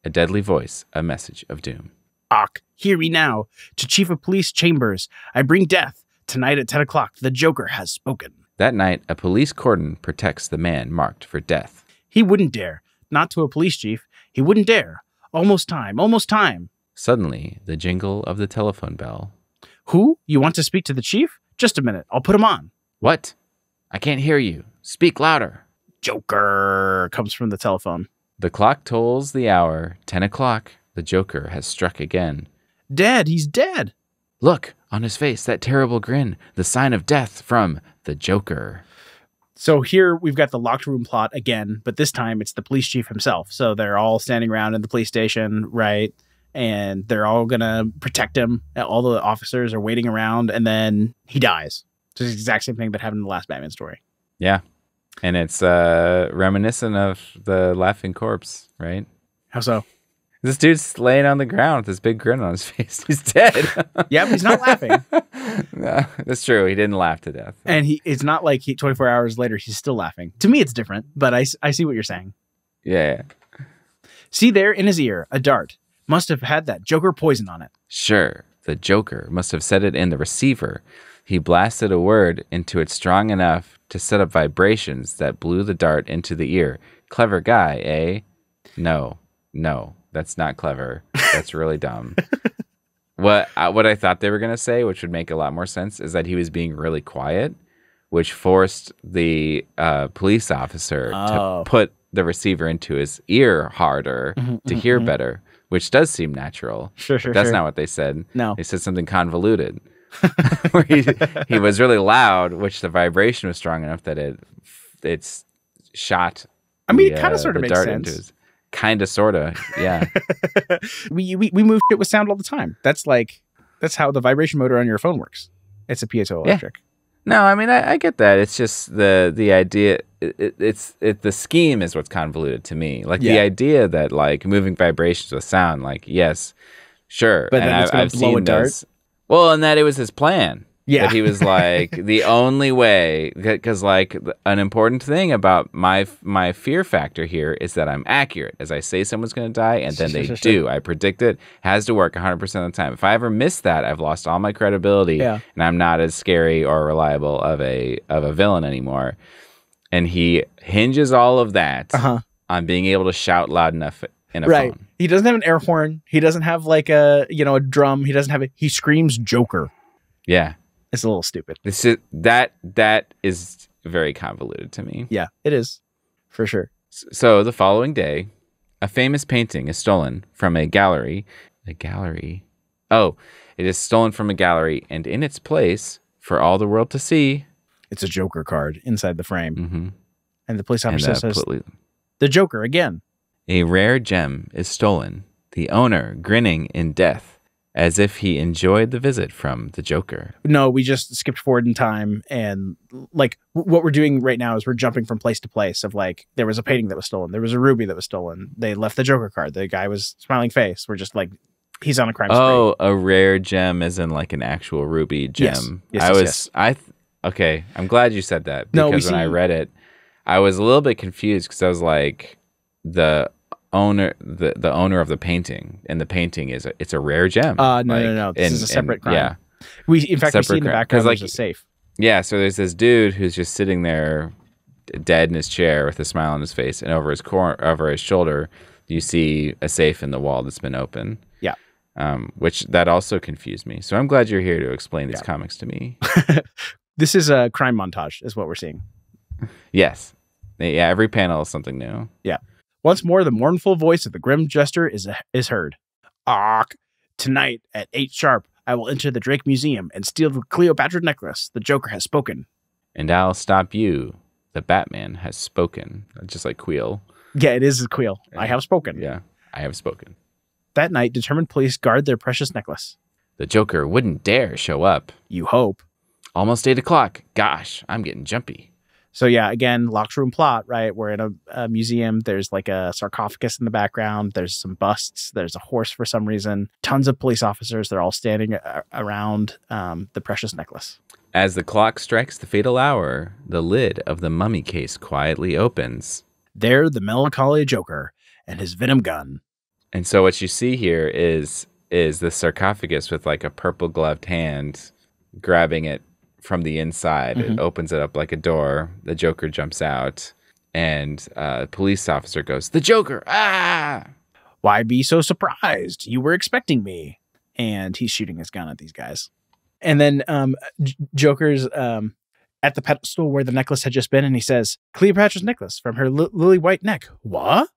A deadly voice, a message of doom. Ach, hear me now. To Chief of Police Chambers, I bring death. Tonight at 10 o'clock, the Joker has spoken. That night, a police cordon protects the man marked for death. He wouldn't dare. Not to a police chief. He wouldn't dare. Almost time. Almost time. Suddenly, the jingle of the telephone bell. Who? You want to speak to the chief? Just a minute. I'll put him on. What? I can't hear you. Speak louder. Joker comes from the telephone. The clock tolls the hour. 10 o'clock. The Joker has struck again. Dead. He's dead. Look, on his face, that terrible grin. The sign of death from the Joker. So here we've got the locked room plot again, but this time it's the police chief himself. So they're all standing around in the police station, right? And they're all going to protect him. All the officers are waiting around, and then he dies. It's the exact same thing that happened in the last Batman story. Yeah. And it's reminiscent of the laughing corpse, right? How so? This dude's laying on the ground with this big grin on his face. He's dead. Yeah, but he's not laughing. No, that's true. He didn't laugh to death. And it's not like 24 hours later, he's still laughing. To me, it's different, but I see what you're saying. Yeah. See there in his ear, a dart. Must have had that Joker poison on it. Sure, the Joker must have set it in the receiver. He blasted a word into it strong enough to set up vibrations that blew the dart into the ear. Clever guy, eh? No, that's not clever. That's really dumb. What I thought they were going to say, which would make a lot more sense, is that he was being really quiet, which forced the police officer to put the receiver into his ear harder to hear better, which does seem natural. Sure. That's not what they said. No. They said something convoluted. Where he was really loud, which the vibration was strong enough that it's shot. I mean, it kind of sort of makes sense. Kind of, sort of, yeah. we move shit with sound all the time. That's how the vibration motor on your phone works. It's a piezoelectric. Yeah. No, I mean, I get that. It's just the idea. The scheme is what's convoluted to me. Like the idea that like moving vibrations with sound, like yes, sure. But then and it's going to blow a dart. Those. Well, and that it was his plan. Yeah. That he was like the only way, because like an important thing about my fear factor here is that I'm accurate. As I say someone's going to die, and then they do. I predict it. Has to work 100% of the time. If I ever miss that, I've lost all my credibility, and I'm not as scary or reliable of a villain anymore. And he hinges all of that on being able to shout loud enough in a phone. He doesn't have an air horn. He doesn't have like a drum. He doesn't have it. He screams Joker. Yeah. It's a little stupid. That is very convoluted to me. Yeah, it is. For sure. So the following day, a famous painting is stolen from a gallery. A gallery? Oh, it is stolen from a gallery, and in its place, for all the world to see, it's a Joker card inside the frame. Mm-hmm. And the police officer says, the Joker again. A rare gem is stolen, the owner grinning in death, as if he enjoyed the visit from the Joker. No, we just skipped forward in time. And like what we're doing right now is we're jumping from place to place of like, there was a painting that was stolen. There was a ruby that was stolen. They left the Joker card. The guy was smiling face. We're just like, he's on a crime spree. Oh, a rare gem as in like an actual ruby gem. Yes. Okay. I'm glad you said that because when I read it, I was a little bit confused because I was like, the owner of the painting, and the painting it's a rare gem. No. This is a separate crime. Yeah. We see in the background there's a safe. Yeah, so there's this dude who's just sitting there dead in his chair with a smile on his face, and over his shoulder you see a safe in the wall that's been open. Yeah. Which that also confused me. So I'm glad you're here to explain these comics to me. This is a crime montage is what we're seeing. Yes. Yeah, every panel is something new. Yeah. Once more, the mournful voice of the grim jester is heard. Tonight at 8 sharp, I will enter the Drake Museum and steal the Cleopatra necklace. The Joker has spoken. And I'll stop you. The Batman has spoken. Just like Queel. Yeah, it is Queel. I have spoken. Yeah, I have spoken. That night, determined police guard their precious necklace. The Joker wouldn't dare show up. You hope. Almost 8 o'clock. Gosh, I'm getting jumpy. So yeah, again, locked room plot, right? We're in a museum. There's like a sarcophagus in the background. There's some busts. There's a horse for some reason. Tons of police officers. They're all standing around the precious necklace. As the clock strikes the fatal hour, the lid of the mummy case quietly opens. There, the melancholy Joker and his venom gun. And so what you see here is the sarcophagus with like a purple gloved hand grabbing it from the inside. It opens it up like a door. The Joker jumps out, and a police officer goes, "The Joker! Ah! Why be so surprised? You were expecting me." And he's shooting his gun at these guys. And then Joker's at the pedestal where the necklace had just been, and he says, "Cleopatra's necklace from her lily white neck." What?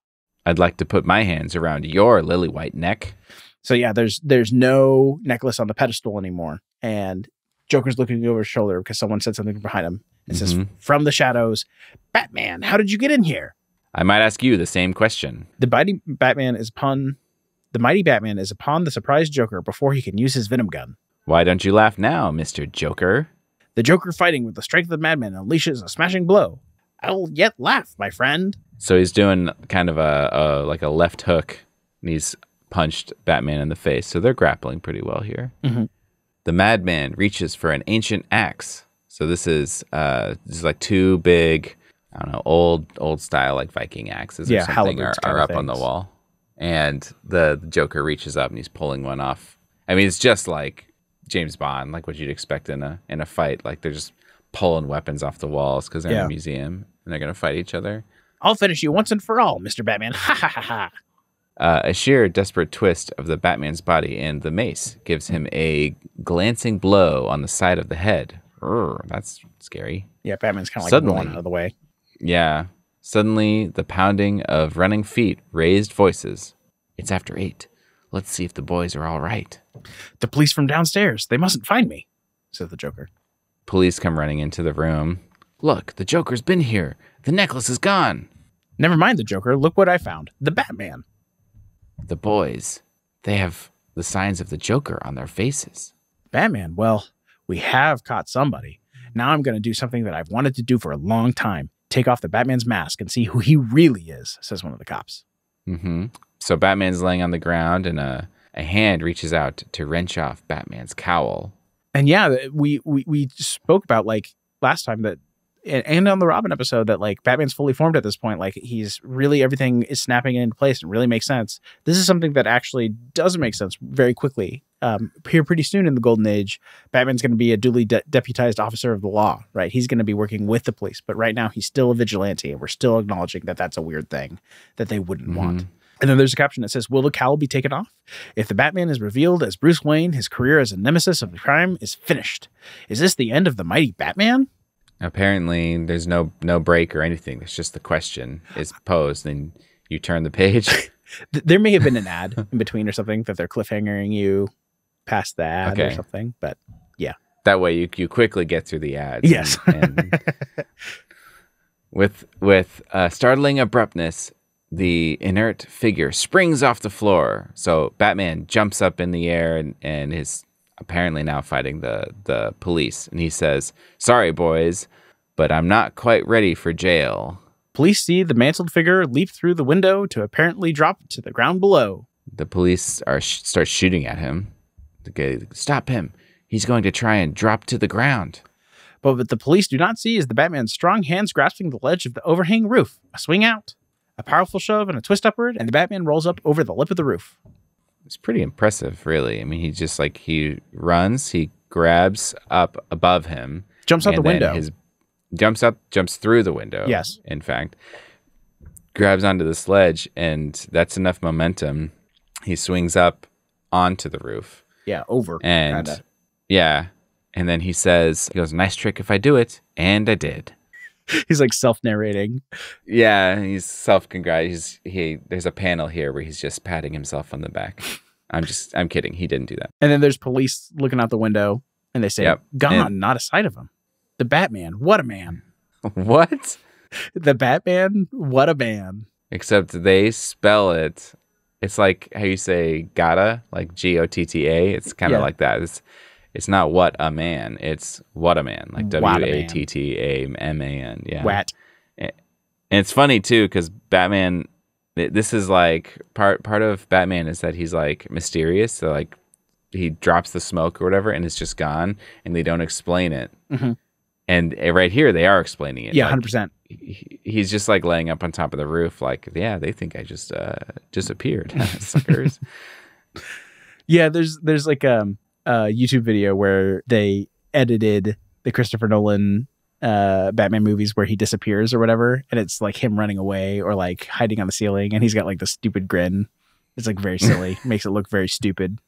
I'd like to put my hands around your lily white neck. So yeah, there's no necklace on the pedestal anymore, and Joker's looking over his shoulder because someone said something behind him. It says, "From the shadows, Batman, how did you get in here?" I might ask you the same question. The mighty Batman is upon the surprised Joker before he can use his venom gun. Why don't you laugh now, Mr. Joker? The Joker, fighting with the strength of the madman, unleashes a smashing blow. I'll yet laugh, my friend. So he's doing kind of a left hook, and he's punched Batman in the face. So they're grappling pretty well here. The madman reaches for an ancient axe. So this is like two big, I don't know, old style like Viking axes or something are up on the wall. And the Joker reaches up and he's pulling one off. I mean, it's just like James Bond, like what you'd expect in a fight. Like they're just pulling weapons off the walls because they're in a museum and they're gonna fight each other. I'll finish you once and for all, Mr. Batman. Ha ha ha ha. A sheer, desperate twist of the Batman's body and the mace gives him a glancing blow on the side of the head. That's scary. Yeah, Batman's kind of like going out of the way. Yeah. Suddenly, the pounding of running feet raised voices. It's after 8. Let's see if the boys are all right. The police from downstairs. They mustn't find me, says the Joker. Police come running into the room. Look, the Joker's been here. The necklace is gone. Never mind the Joker. Look what I found. The Batman. The boys, they have the signs of the Joker on their faces. Batman, well, we have caught somebody. Now I'm going to do something that I've wanted to do for a long time. Take off the Batman's mask and see who he really is, says one of the cops. So Batman's laying on the ground and a hand reaches out to wrench off Batman's cowl. And yeah, we spoke about like last time that, and on the Robin episode, that like Batman's fully formed at this point. Like he's really, everything is snapping into place and really makes sense. This is something that actually doesn't make sense very quickly. Here pretty soon in the Golden Age, Batman's going to be a duly deputized officer of the law, right? He's going to be working with the police, but right now he's still a vigilante, and we're still acknowledging that that's a weird thing that they wouldn't want. And then there's a caption that says, will the cowl be taken off? If the Batman is revealed as Bruce Wayne, his career as a nemesis of the crime is finished. Is this the end of the mighty Batman? Apparently, there's no break or anything. It's just the question is posed, and you turn the page. There may have been an ad in between or something that they're cliffhangering you past the ad or something, but yeah. That way you quickly get through the ads. Yes. And with startling abruptness, the inert figure springs off the floor. So Batman jumps up in the air and is apparently now fighting the police. And he says, "Sorry, boys, but I'm not quite ready for jail." Police see the mantled figure leap through the window to apparently drop to the ground below. The police start shooting at him. Stop him. He's going to try and drop to the ground. But what the police do not see is the Batman's strong hands grasping the ledge of the overhanging roof. A swing out, a powerful shove, and a twist upward, and the Batman rolls up over the lip of the roof. It's pretty impressive, really. I mean, he runs, he grabs up above him. Jumps out the window. Jumps through the window. Yes. In fact, grabs onto the sledge, and that's enough momentum. He swings up onto the roof. Yeah, over. And kinda. Yeah. And then he goes, "Nice trick if I do it." And I did. He's like self-narrating. Yeah, he's self-congratulating. There's a panel here where he's just patting himself on the back. I'm kidding. He didn't do that. And then there's police looking out the window, and they say, Yep. "Gone, not a sight of him." The Batman, what a man. What? The Batman, what a man. Except they spell it. It's like how you say gotta, like Gotta. It's kind of like that. It's not what a man. It's what a man, like Wattaman. Yeah. Wat. And it's funny too because Batman. This is like part of Batman is that he's like mysterious. So like he drops the smoke or whatever, and it's just gone, and they don't explain it. Mm-hmm. And right here, they are explaining it. Yeah, like, 100%. He's just like laying up on top of the roof, like, yeah, they think I just disappeared, suckers. Yeah, there's like a YouTube video where they edited the Christopher Nolan Batman movies where he disappears or whatever, and it's like him running away or like hiding on the ceiling, and he's got like the stupid grin. It's like very silly, makes it look very stupid.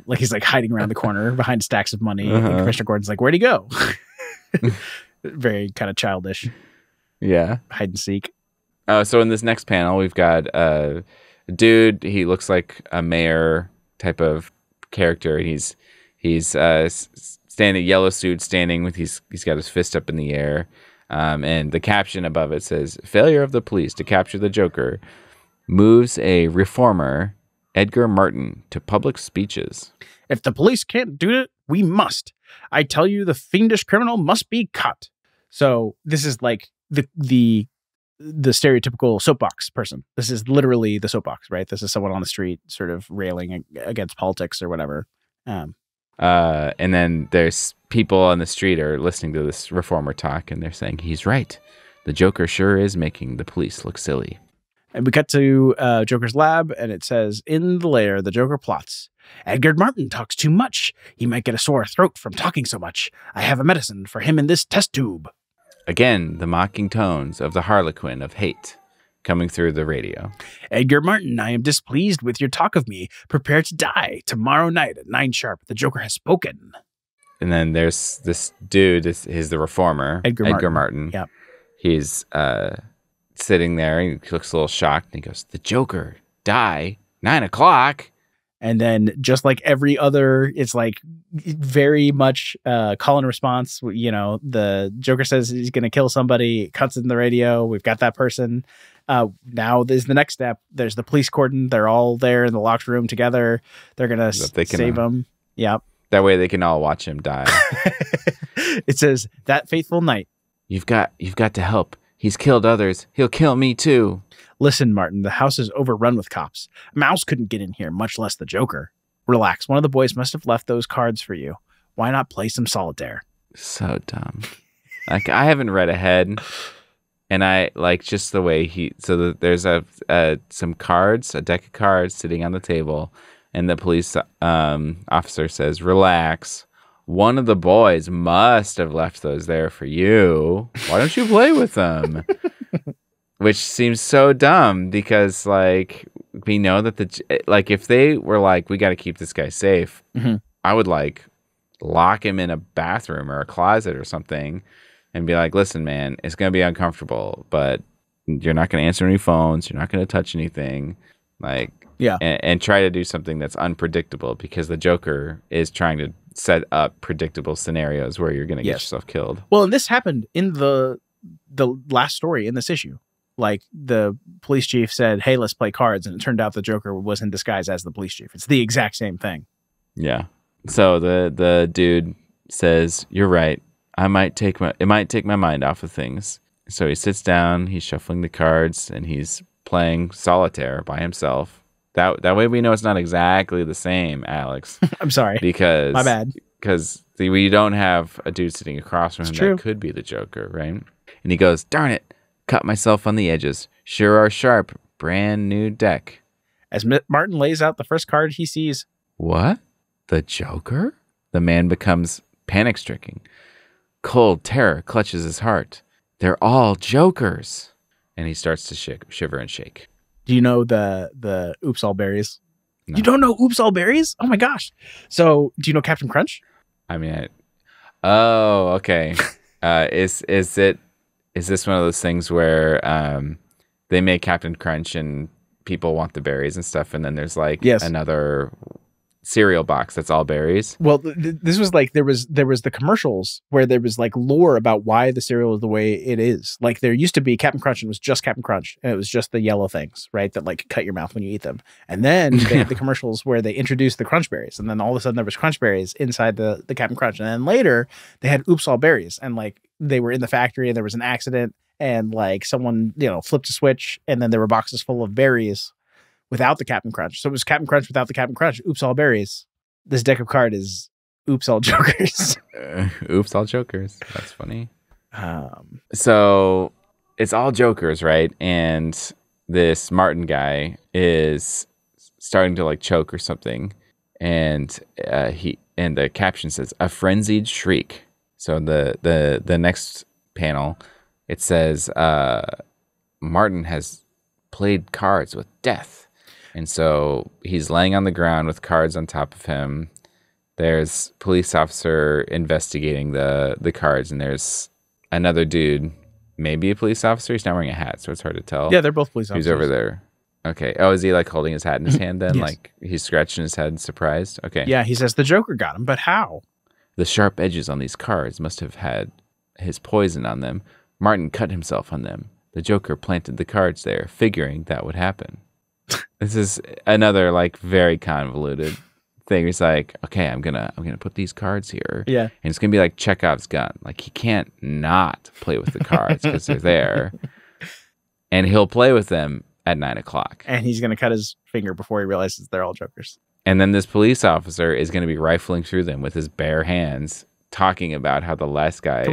Like he's like hiding around the corner behind stacks of money. And Commissioner Gordon's like, "Where'd he go?" Very kind of childish. Yeah. Hide and seek. So in this next panel, we've got a dude. He looks like a mayor type of character. He's standing, yellow suit, standing with he's got his fist up in the air. And the caption above it says, "Failure of the police to capture the Joker moves a reformer, Edgar Martin, to public speeches." If the police can't do it, we must. I tell you, the fiendish criminal must be caught. So this is like the stereotypical soapbox person. This is literally the soapbox, right? This is someone on the street sort of railing against politics or whatever. And then there's people on the street are listening to this reformer talk, and they're saying, "He's right. The Joker sure is making the police look silly." And we cut to Joker's lab, and it says, "In the lair, the Joker plots. Edgar Martin talks too much. He might get a sore throat from talking so much. I have a medicine for him in this test tube." Again, the mocking tones of the Harlequin of hate coming through the radio. "Edgar Martin, I am displeased with your talk of me. Prepare to die. Tomorrow night at 9 sharp. The Joker has spoken." And then there's this dude, he's the reformer, Edgar Martin. Yep. He's sitting there, and he looks a little shocked, and he goes, "The Joker, die, 9 o'clock. And then just like every other, it's like very much call and response. You know, the Joker says he's going to kill somebody, cuts in the radio. We've got that person. Now there's the next step. There's the police cordon. They're all there in the locked room together. They're going to save him. Yep. That way they can all watch him die. It says, "That faithful night. You've got to help. He's killed others. He'll kill me too." "Listen, Martin, the house is overrun with cops. A mouse couldn't get in here, much less the Joker. Relax. One of the boys must have left those cards for you. Why not play some solitaire?" So dumb. Like, I haven't read ahead, and I like just the way there's some cards, a deck of cards sitting on the table, and the police officer says, "Relax. One of the boys must have left those there for you. Why don't you play with them?" which seems so dumb because like we know that like if they were like we got to keep this guy safe, I would like lock him in a bathroom or a closet or something and be like, listen, man, it's gonna be uncomfortable, but you're not gonna answer any phones, you're not gonna touch anything, like and try to do something that's unpredictable because the Joker is trying to set up predictable scenarios where you're gonna get yourself killed. Well, and this happened in the last story in this issue. Like the police chief said, hey, let's play cards. And it turned out the Joker was in disguise as the police chief. It's the exact same thing. Yeah. So the dude says, you're right. It might take my mind off of things. So he sits down, he's shuffling the cards, and he's playing solitaire by himself. That way we know it's not exactly the same, Alex. I'm sorry. Because my bad. Because we don't have a dude sitting across from him that could be the Joker, right? And he goes, darn it. Cut myself on the edges. Sure are sharp. Brand new deck. As Martin lays out the first card he sees. What? The Joker? The man becomes panic-stricken. Cold terror clutches his heart. They're all Jokers. And he starts to shiver and shake. Do you know the Oops All Berries? No. You don't know Oops All Berries? Oh my gosh. So do you know Captain Crunch? I mean, oh, okay. Is this one of those things where they make Captain Crunch and people want the berries and stuff, and then there's like another cereal box that's all berries? Well, this was like there was the commercials where there was like lore about why the cereal is the way it is. Like there used to be Captain Crunch and it was just Captain Crunch, and it was just the yellow things, right, that like cut your mouth when you eat them. And then they had the commercials where they introduced the Crunch Berries, and then all of a sudden there was Crunch Berries inside the Captain Crunch, and then later they had Oops All Berries, and like they were in the factory and there was an accident and like someone flipped a switch and then there were boxes full of berries without the Captain Crunch. So it was Captain Crunch without the Captain Crunch. Oops All Berries. This deck of card is Oops All Jokers. Oops All Jokers. That's funny. So it's all Jokers, right? And this Martin guy is starting to like choke or something, and the caption says a frenzied shriek. So the next panel, it says Martin has played cards with death. And so he's laying on the ground with cards on top of him. There's police officer investigating the cards, and there's another dude, maybe a police officer. He's not wearing a hat, so it's hard to tell. Yeah, they're both police officers. Who's over there? Okay. Oh, is he like holding his hat in his hand then? Yes. Like he's scratching his head, surprised? Okay. Yeah, he says the Joker got him, but how? The sharp edges on these cards must have had his poison on them. Martin cut himself on them. The Joker planted the cards there, figuring that would happen. This is another like very convoluted thing. He's like, okay, I'm gonna put these cards here. Yeah. And it's gonna be like Chekhov's gun. Like he can't not play with the cards because they're there. And he'll play with them at 9 o'clock. And he's gonna cut his finger before he realizes they're all Jokers. And then this police officer is going to be rifling through them with his bare hands, talking about how the last guy...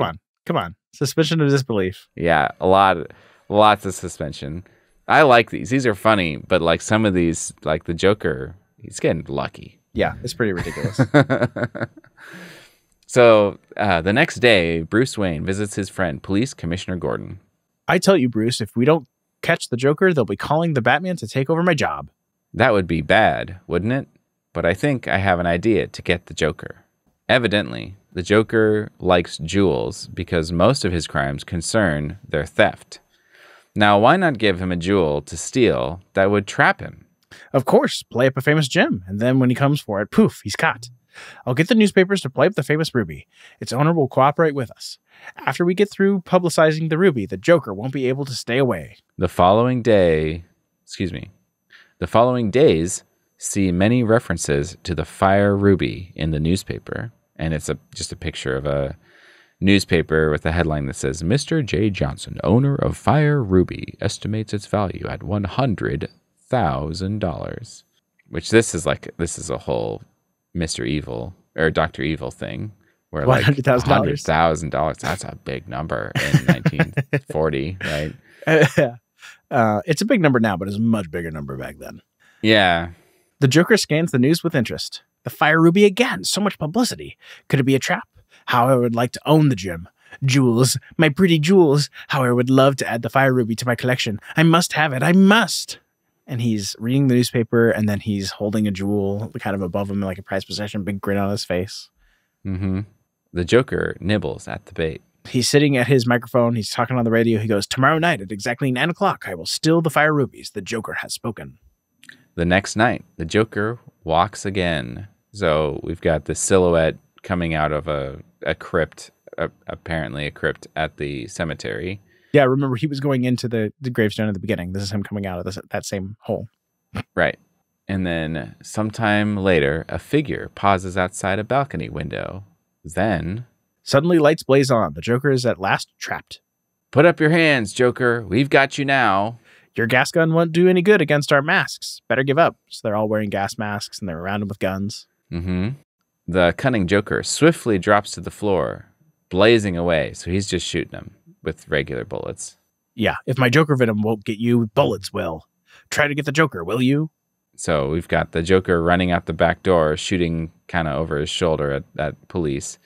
Come on. Suspension of disbelief. Yeah, lots of suspension. I like these. These are funny, but like some of these, like the Joker, he's getting lucky. Yeah, it's pretty ridiculous. So the next day, Bruce Wayne visits his friend, Police Commissioner Gordon. I tell you, Bruce, if we don't catch the Joker, they'll be calling the Batman to take over my job. That would be bad, wouldn't it? But I think I have an idea to get the Joker. Evidently, the Joker likes jewels because most of his crimes concern their theft. Now, why not give him a jewel to steal that would trap him? Of course, play up a famous gem, and then when he comes for it, poof, he's caught. I'll get the newspapers to play up the famous ruby. Its owner will cooperate with us. After we get through publicizing the ruby, the Joker won't be able to stay away. The following days see many references to the Fire Ruby in the newspaper. And it's just a picture of a newspaper with a headline that says, Mr. J. Johnson, owner of Fire Ruby, estimates its value at $100,000. Which this is a whole Mr. Evil or Dr. Evil thing. Where like $100,000, that's a big number in 1940, right? It's a big number now, but it's a much bigger number back then. Yeah. The Joker scans the news with interest. The Fire Ruby again. So much publicity. Could it be a trap? How I would like to own the gem. Jewels, my pretty jewels. How I would love to add the fire ruby to my collection. I must have it. I must. And he's reading the newspaper, and then he's holding a jewel kind of above him like a prized possession, big grin on his face. Mm-hmm. The Joker nibbles at the bait. He's sitting at his microphone. He's talking on the radio. He goes, tomorrow night at exactly 9 o'clock, I will steal the fire rubies. The Joker has spoken. The next night, the Joker walks again. So we've got the silhouette coming out of a crypt, apparently a crypt at the cemetery. Yeah, remember, he was going into the gravestone at the beginning. This is him coming out of that same hole. Right. And then sometime later, a figure pauses outside a balcony window. Then... suddenly lights blaze on. The Joker is at last trapped. Put up your hands, Joker. We've got you now. Your gas gun won't do any good against our masks. Better give up. So they're all wearing gas masks, and they're around him with guns. Mm-hmm. The cunning Joker swiftly drops to the floor, blazing away. So he's just shooting them with regular bullets. Yeah, if my Joker venom won't get you, bullets will. Try to get the Joker, will you? So we've got the Joker running out the back door, shooting kind of over his shoulder at police.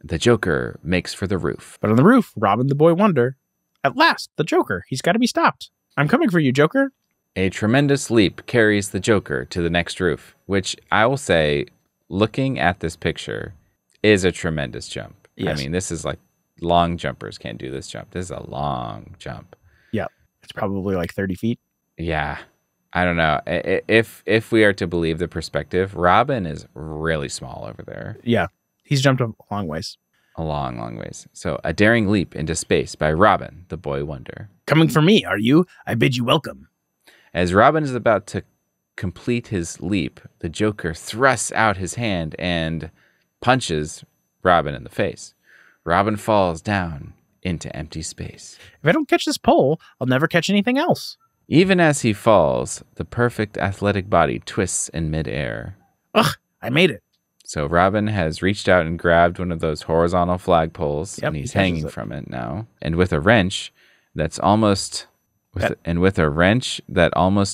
The Joker makes for the roof. But on the roof, Robin the Boy Wonder. At last, the Joker. He's got to be stopped. I'm coming for you, Joker. A tremendous leap carries the Joker to the next roof, which I will say, looking at this picture, is a tremendous jump. Yes. I mean, this is like long jumpers can't do this jump. This is a long jump. Yeah. It's probably like 30 feet. Yeah. I don't know. If we are to believe the perspective, Robin is really small over there. Yeah. He's jumped a long ways. A long, long ways. So, a daring leap into space by Robin, the Boy Wonder. Coming for me, are you? I bid you welcome. As Robin is about to complete his leap, the Joker thrusts out his hand and punches Robin in the face. Robin falls down into empty space. If I don't catch this pole, I'll never catch anything else. Even as he falls, the perfect athletic body twists in midair. Ugh, I made it. So Robin has reached out and grabbed one of those horizontal flagpoles, and he's hanging from it now. And with a wrench that's almost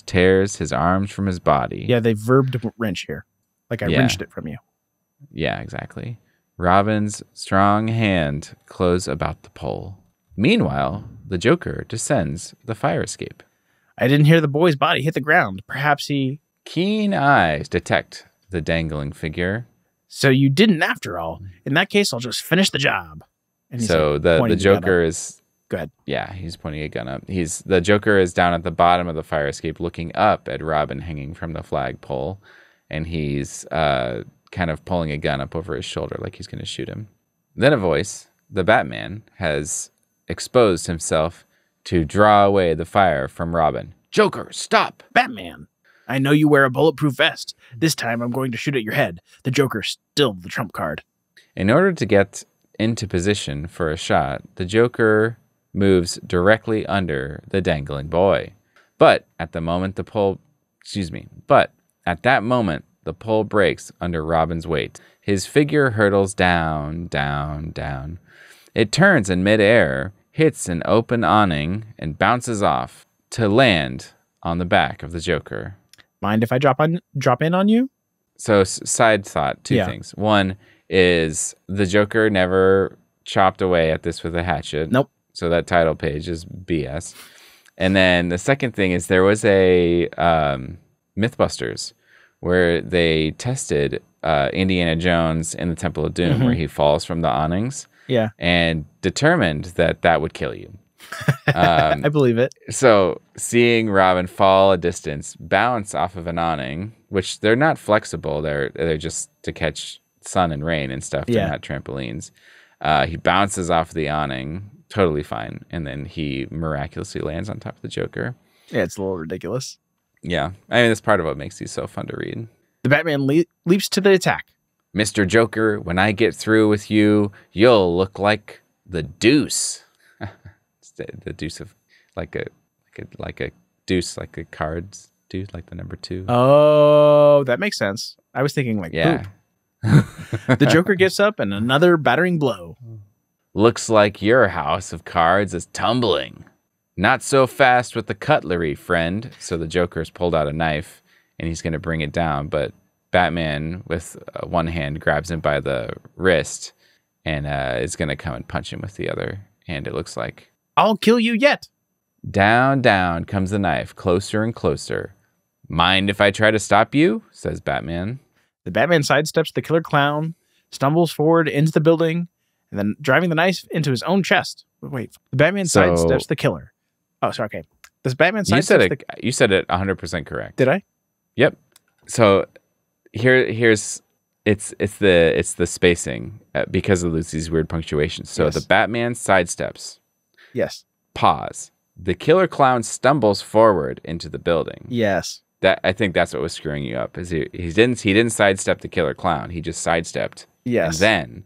tears his arms from his body. Yeah, they verbed wrench here. Like I wrenched it from you. Yeah, exactly. Robin's strong hand closed about the pole. Meanwhile, the Joker descends the fire escape. I didn't hear the boy's body hit the ground. Perhaps he... Keen eyes detect the dangling figure. So you didn't after all. In that case, I'll just finish the job. And so the Joker is... Go ahead. Yeah, he's pointing a gun up. The Joker is down at the bottom of the fire escape looking up at Robin hanging from the flagpole. And he's kind of pulling a gun up over his shoulder like he's going to shoot him. Then a voice, the Batman, has exposed himself to draw away the fire from Robin. Joker, stop! Batman, I know you wear a bulletproof vest. This time I'm going to shoot at your head. The Joker's still the trump card. In order to get into position for a shot, the Joker moves directly under the dangling boy. But at that moment, the pole breaks under Robin's weight. His figure hurtles down, down, down. It turns in midair, hits an open awning, and bounces off to land on the back of the Joker. Mind if I drop in on you? So, side thought, two things. One is the Joker never chopped away at this with a hatchet. Nope. So that title page is BS. And then the second thing is there was a Mythbusters where they tested Indiana Jones in the Temple of Doom, where he falls from the awnings. Yeah. And determined that would kill you. I believe it. So seeing Robin fall a distance, bounce off of an awning, which they're not flexible, they're just to catch sun and rain and stuff. They're not trampolines. He bounces off the awning, totally fine, and then he miraculously lands on top of the Joker. Yeah, it's a little ridiculous. Yeah, I mean that's part of what makes these so fun to read. The Batman leaps to the attack. Mr. Joker, when I get through with you, you'll look like the deuce. The deuce of like a deuce, like a cards deuce, like the number 2. Oh, that makes sense. I was thinking like poop. The Joker gets up and another battering blow. Looks like your house of cards is tumbling. Not so fast with the cutlery, friend. So the Joker's pulled out a knife and he's going to bring it down, but Batman with one hand grabs him by the wrist and is going to come and punch him with the other hand, it looks like. I'll kill you yet. Down, down comes the knife, closer and closer. Mind if I try to stop you? Says Batman. The Batman sidesteps the killer clown, stumbles forward into the building, and then driving the knife into his own chest. Wait, the Batman sidesteps the killer. Oh, sorry, okay. This Batman sidesteps You said it 100% correct. Did I? Yep. So here's it's the spacing because of these weird punctuations. So Yes. the Batman sidesteps. Yes. Pause. The killer clown stumbles forward into the building. Yes. I think that's what was screwing you up. Is he didn't sidestep the killer clown. He just sidestepped. Yes. And then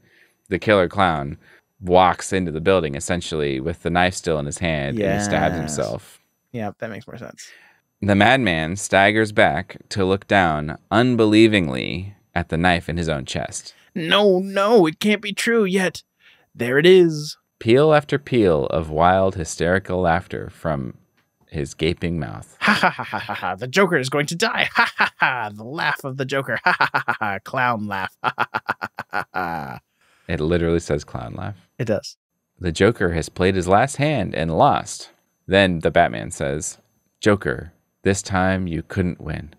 the killer clown walks into the building essentially with the knife still in his hand and he stabs himself. Yeah, that makes more sense. The madman staggers back to look down unbelievingly at the knife in his own chest. No, it can't be true yet. There it is. Peal after peal of wild, hysterical laughter from his gaping mouth. Ha ha ha ha ha ha. The Joker is going to die. Ha ha ha. The laugh of the Joker. Ha ha ha ha. Clown laugh. Ha ha ha ha ha. It literally says clown laugh. It does. The Joker has played his last hand and lost. Then the Batman says, Joker, this time you couldn't win.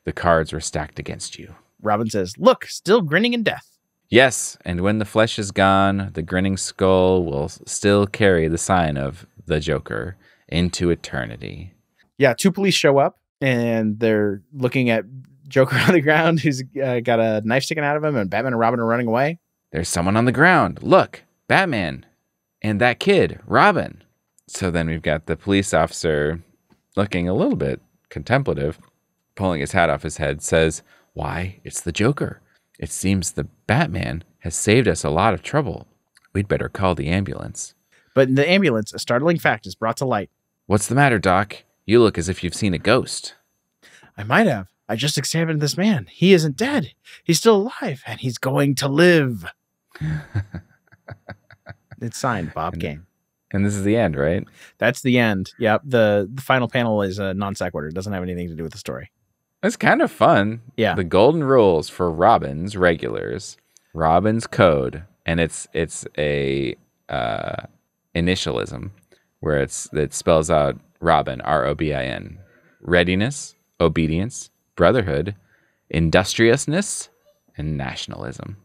The cards were stacked against you. Robin says, look, still grinning in death. Yes, and when the flesh is gone, the grinning skull will still carry the sign of the Joker into eternity. Yeah, 2 police show up, and they're looking at Joker on the ground who's got a knife sticking out of him, and Batman and Robin are running away. There's someone on the ground. Look, Batman and that kid, Robin. So then we've got the police officer looking a little bit contemplative, pulling his hat off his head, says, why, it's the Joker. It seems the Batman has saved us a lot of trouble. We'd better call the ambulance. But in the ambulance, a startling fact is brought to light. What's the matter, Doc? You look as if you've seen a ghost. I might have. I just examined this man. He isn't dead. He's still alive, and he's going to live. It's signed, Bob Kane. And this is the end, right? That's the end. Yep. The final panel is a non sequitur. It doesn't have anything to do with the story. It's kind of fun. Yeah. The golden rules for Robin's regulars, Robin's code, and it's a initialism where it spells out Robin, ROBIN, readiness, obedience, brotherhood, industriousness, and nationalism.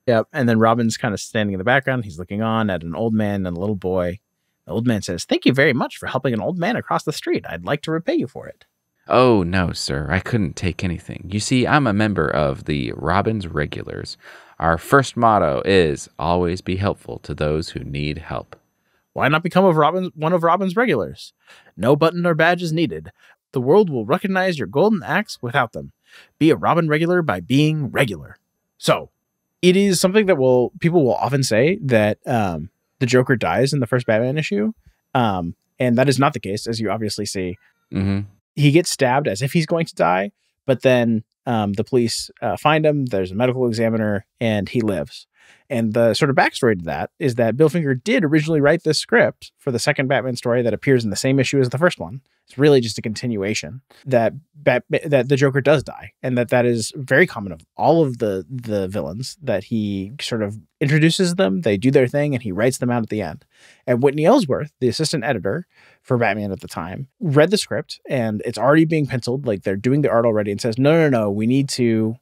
Yep. And then Robin's kind of standing in the background. He's looking on at an old man and a little boy. The old man says, thank you very much for helping an old man across the street. I'd like to repay you for it. Oh, no, sir. I couldn't take anything. You see, I'm a member of the Robin's Regulars. Our first motto is always be helpful to those who need help. Why not become one of Robin's regulars? No button or badge is needed. The world will recognize your golden acts without them. Be a Robin regular by being regular. So, it is something that people will often say that the Joker dies in the first Batman issue. And that is not the case, as you obviously see. Mm-hmm. He gets stabbed as if he's going to die, but then the police find him. There's a medical examiner, and he lives. And the sort of backstory to that is that Bill Finger did originally write this script for the second Batman story that appears in the same issue as the first one. It's really just a continuation that the Joker does die, and that is very common of all of the villains that he sort of introduces them. They do their thing, and he writes them out at the end. And Whitney Ellsworth, the assistant editor for Batman at the time, read the script, and it's already being penciled. Like, they're doing the art already, and says, no, we need to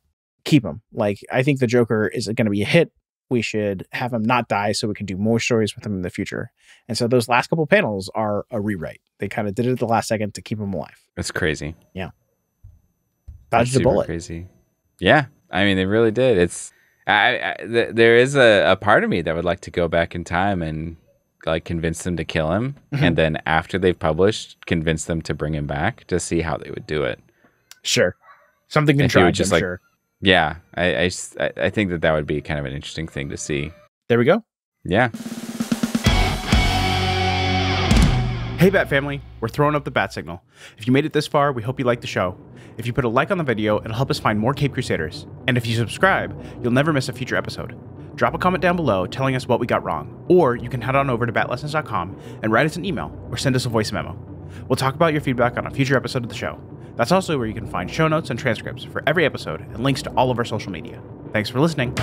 keep him. Like, I think the Joker is going to be a hit. We should have him not die so we can do more stories with him in the future. And so those last couple panels are a rewrite. They kind of did it at the last second to keep him alive. That's crazy. Yeah. Dodged a bullet. Crazy. Yeah. I mean, they really did. It's there is a part of me that would like to go back in time and like convince them to kill him. Mm-hmm. And then after they've published, convince them to bring him back to see how they would do it. Sure. Something contrived, I'm sure. Yeah, I think that would be kind of an interesting thing to see. There we go. Yeah. Hey, Bat family, we're throwing up the bat signal. If you made it this far, we hope you liked the show. If you put a like on the video, it'll help us find more Cape Crusaders. And if you subscribe, you'll never miss a future episode. Drop a comment down below telling us what we got wrong, or you can head on over to batlessons.com and write us an email or send us a voice memo. We'll talk about your feedback on a future episode of the show. That's also where you can find show notes and transcripts for every episode and links to all of our social media. Thanks for listening.